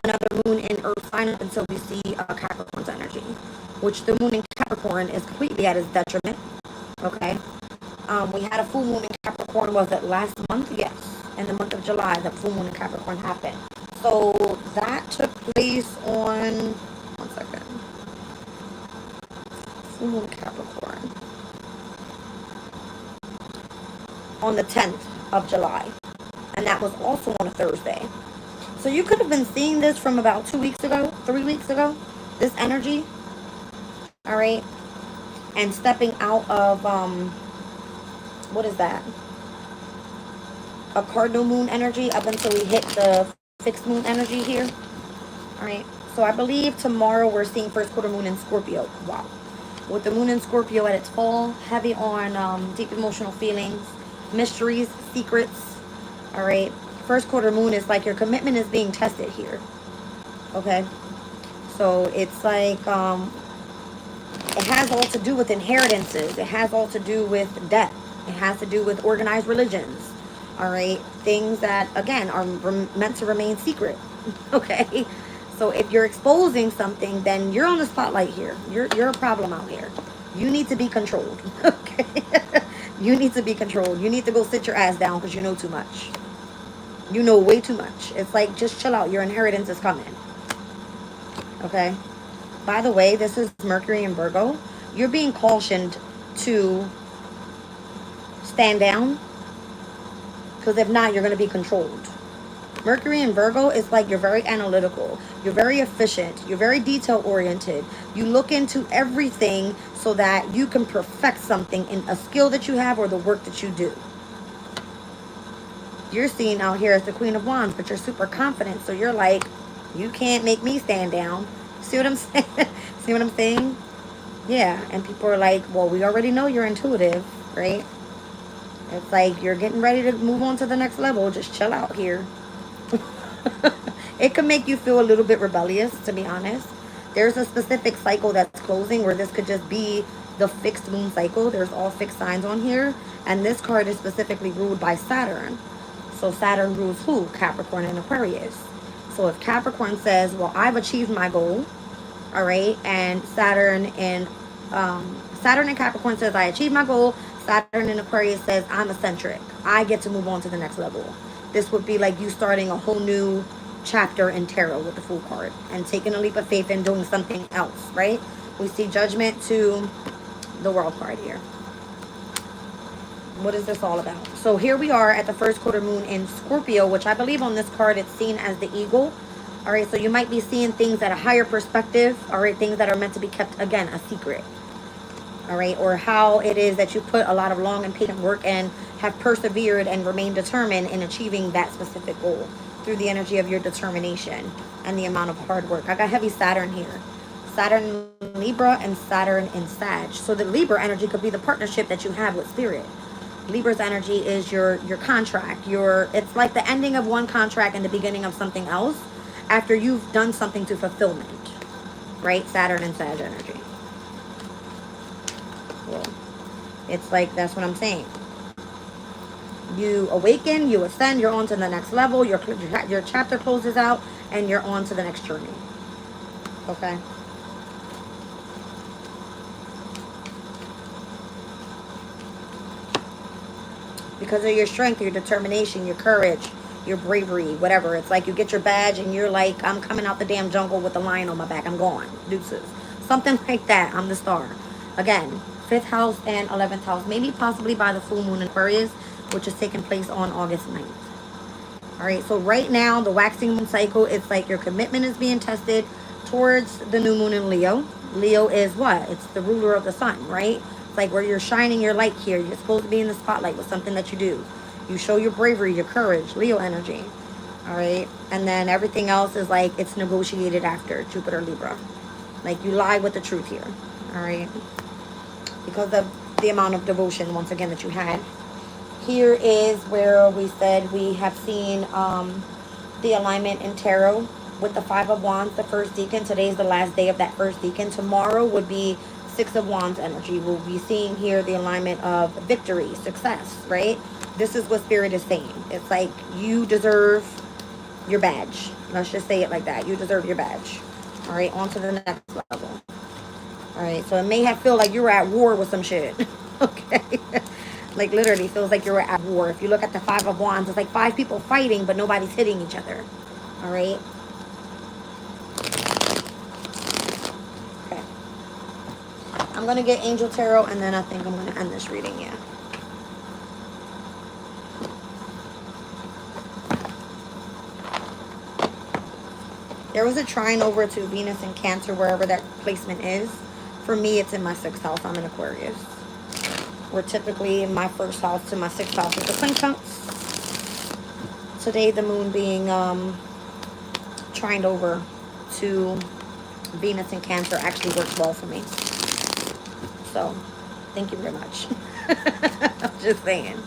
another moon in earth sign up until we see Capricorn's energy, which the moon in Capricorn is completely at its detriment. Okay, we had a full moon in Capricorn, was it last month? Yes, in the month of July, the full moon in Capricorn happened. So that took place on, one second, full moon Capricorn, on the 10th of July. And that was also on a Thursday. So you could have been seeing this from about 2 weeks ago, 3 weeks ago, this energy. All right. And stepping out of, what is that? A cardinal moon energy up until we hit the fixed moon energy here. All right. So I believe tomorrow we're seeing first quarter moon in Scorpio. Wow. With the moon in Scorpio at its full, heavy on deep emotional feelings, mysteries, secrets. All right. First quarter moon is like your commitment is being tested here. Okay. So it's like, it has all to do with inheritances. It has all to do with debt. It has to do with organized religions. All right. Things that, again, are meant to remain secret. Okay. So if you're exposing something, then you're on the spotlight here. You're a problem out here. You need to be controlled. Okay. You need to be controlled. You need to go sit your ass down because you know too much. You know way too much. It's like, just chill out. Your inheritance is coming. Okay. By the way, this is Mercury in Virgo. You're being cautioned to stand down. Because if not, you're going to be controlled. Mercury in Virgo is like you're very analytical. You're very efficient. You're very detail oriented. You look into everything so that you can perfect something in a skill that you have or the work that you do. You're seen out here as the Queen of Wands, but you're super confident. So you're like, you can't make me stand down. See what I'm saying? See what I'm saying? Yeah. And people are like, well, we already know you're intuitive, right? It's like you're getting ready to move on to the next level. Just chill out here. It can make you feel a little bit rebellious, to be honest. There's a specific cycle that's closing where this could just be the fixed moon cycle. There's all fixed signs on here. And this card is specifically ruled by Saturn. So Saturn rules who? Capricorn and Aquarius. So if Capricorn says, well, I've achieved my goal, all right, and Saturn and Capricorn says, I achieved my goal. Saturn and Aquarius says, I'm eccentric. I get to move on to the next level. This would be like you starting a whole new chapter in tarot with the Fool card and taking a leap of faith and doing something else, right? We see Judgment to the World card here. What is this all about? So here we are at the first quarter moon in Scorpio, which I believe on this card it's seen as the eagle. All right, so you might be seeing things at a higher perspective. All right, things that are meant to be kept, again, a secret. All right, or how it is that you put a lot of long and patient work and have persevered and remained determined in achieving that specific goal through the energy of your determination and the amount of hard work. I got heavy Saturn here. Saturn in Libra and Saturn in Sag. So the Libra energy could be the partnership that you have with Spirit. Libra's energy is your contract. It's like the ending of one contract and the beginning of something else after you've done something to fulfillment. Right? Saturn and Sag energy. Well, it's like, that's what I'm saying. You awaken, you ascend, you're on to the next level, your chapter closes out, and you're on to the next journey. Okay? Because of your strength, your determination, your courage, your bravery, whatever. It's like you get your badge and you're like, I'm coming out the damn jungle with a lion on my back. I'm gone. Deuces. Something like that. I'm the star. Again, 5th house and 11th house. Maybe possibly by the full moon in Aquarius, which is taking place on August 9th. All right. So right now, the waxing moon cycle, it's like your commitment is being tested towards the new moon in Leo. Leo is what? It's the ruler of the sun, right? It's like where you're shining your light here. You're supposed to be in the spotlight with something that you do. You show your bravery, your courage, Leo energy. All right. And then everything else is like it's negotiated after Jupiter, Libra. Like you lie with the truth here. All right. Because of the amount of devotion, once again, that you had. Here is where we said we have seen the alignment in tarot with the 5 of Wands, the first decan. Today's the last day of that first decan. Tomorrow would be 6 of Wands energy. We'll be seeing here the alignment of victory, success, right? This is what Spirit is saying. It's like you deserve your badge. Let's just say it like that. You deserve your badge. All right, on to the next level. All right, so it may have feel like you were at war with some shit. Okay? Like literally feels like you're at war. If you look at the 5 of Wands, it's like 5 people fighting, but nobody's hitting each other. All right? Okay. I'm going to get Angel Tarot, and then I think I'm going to end this reading, yeah. There was a trine over to Venus and Cancer, wherever that placement is. For me, it's in my 6th house. I'm in Aquarius. Where typically my 1st house to my 6th house is the Quincunx. Today, the moon being trined over to Venus and Cancer actually works well for me. So, thank you very much. I'm just saying.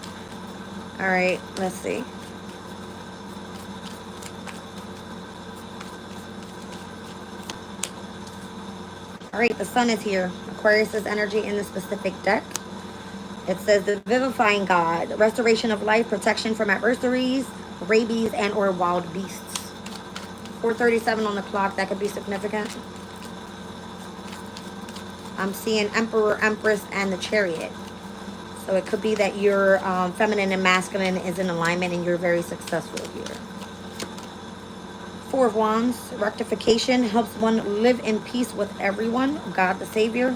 All right, let's see. All right, the sun is here. Aquarius's energy in the specific deck. It says the vivifying God, restoration of life, protection from adversaries, rabies, and or wild beasts. 4:37 on the clock. That could be significant. I'm seeing Emperor, Empress, and the Chariot. So it could be that your feminine and masculine is in alignment and you're very successful here. 4 of Wands, rectification, helps one live in peace with everyone. God the Savior.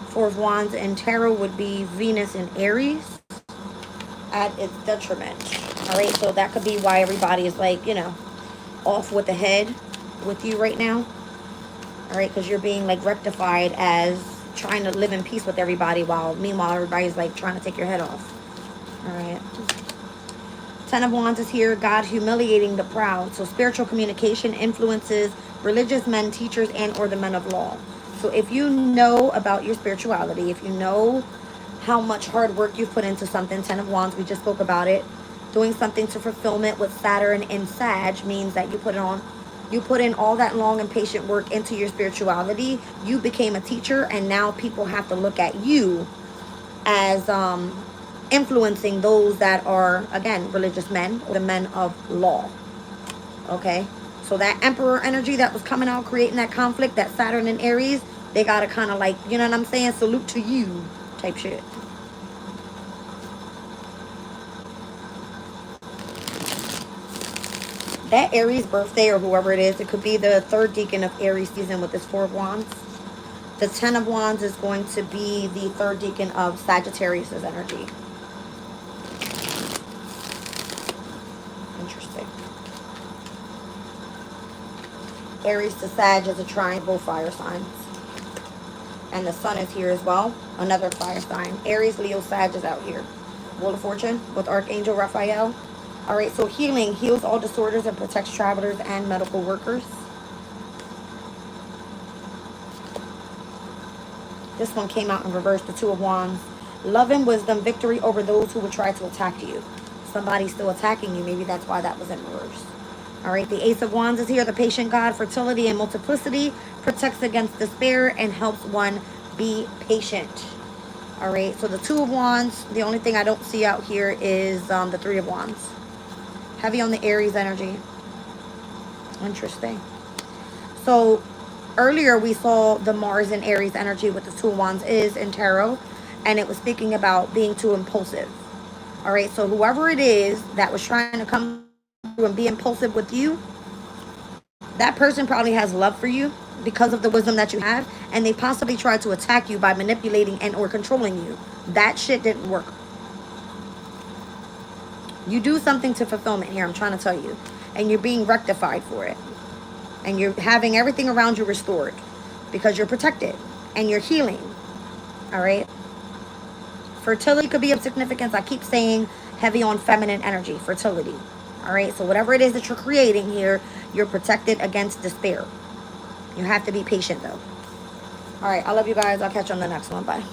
4 of Wands in tarot would be Venus in Aries at its detriment. All right, so that could be why everybody is like, you know, off with the head with you right now. All right, because you're being like rectified as trying to live in peace with everybody, while meanwhile everybody's like trying to take your head off. All right. Ten of Wands is here. God humiliating the proud. So spiritual communication influences religious men, teachers, and or the men of law. So if you know about your spirituality, if you know how much hard work you've put into something, Ten of Wands, we just spoke about it. Doing something to fulfillment with Saturn in Sag means that you put in all that long and patient work into your spirituality. You became a teacher, and now people have to look at you as influencing those that are, again, religious men or the men of law. Okay, so that emperor energy that was coming out creating that conflict, that Saturn and Aries, they gotta kind of like, you know what I'm saying, salute to you type shit. That Aries birthday, or whoever it is, it could be the third decan of Aries season with this Four of Wands. The Ten of Wands is going to be the third decan of Sagittarius's energy. Interesting. Aries to Sag is a trine, both fire signs. And the sun is here as well, another fire sign. Aries, Leo, Sag is out here. Wheel of Fortune with Archangel Raphael. All right, so healing heals all disorders and protects travelers and medical workers. This one came out in reverse, the Two of Wands. Love and wisdom, victory over those who would try to attack you. Somebody's still attacking you. Maybe that's why that was in reverse. All right, the Ace of Wands is here. The patient God, fertility and multiplicity, protects against despair and helps one be patient. All right, so the Two of Wands, the only thing I don't see out here is the Three of Wands. Heavy on the Aries energy. Interesting. So earlier we saw the Mars and Aries energy with the Two of Wands is in tarot, and it was speaking about being too impulsive. All right, so whoever it is that was trying to come through and be impulsive with you, that person probably has love for you because of the wisdom that you have, and they possibly tried to attack you by manipulating and or controlling you. That shit didn't work. You do something to fulfillment here, I'm trying to tell you, and you're being rectified for it, and you're having everything around you restored because you're protected and you're healing. All right, fertility could be of significance. I keep saying heavy on feminine energy, fertility. All right, so whatever it is that you're creating here, you're protected against despair. You have to be patient though. All right, I love you guys. I'll catch you on the next one. Bye.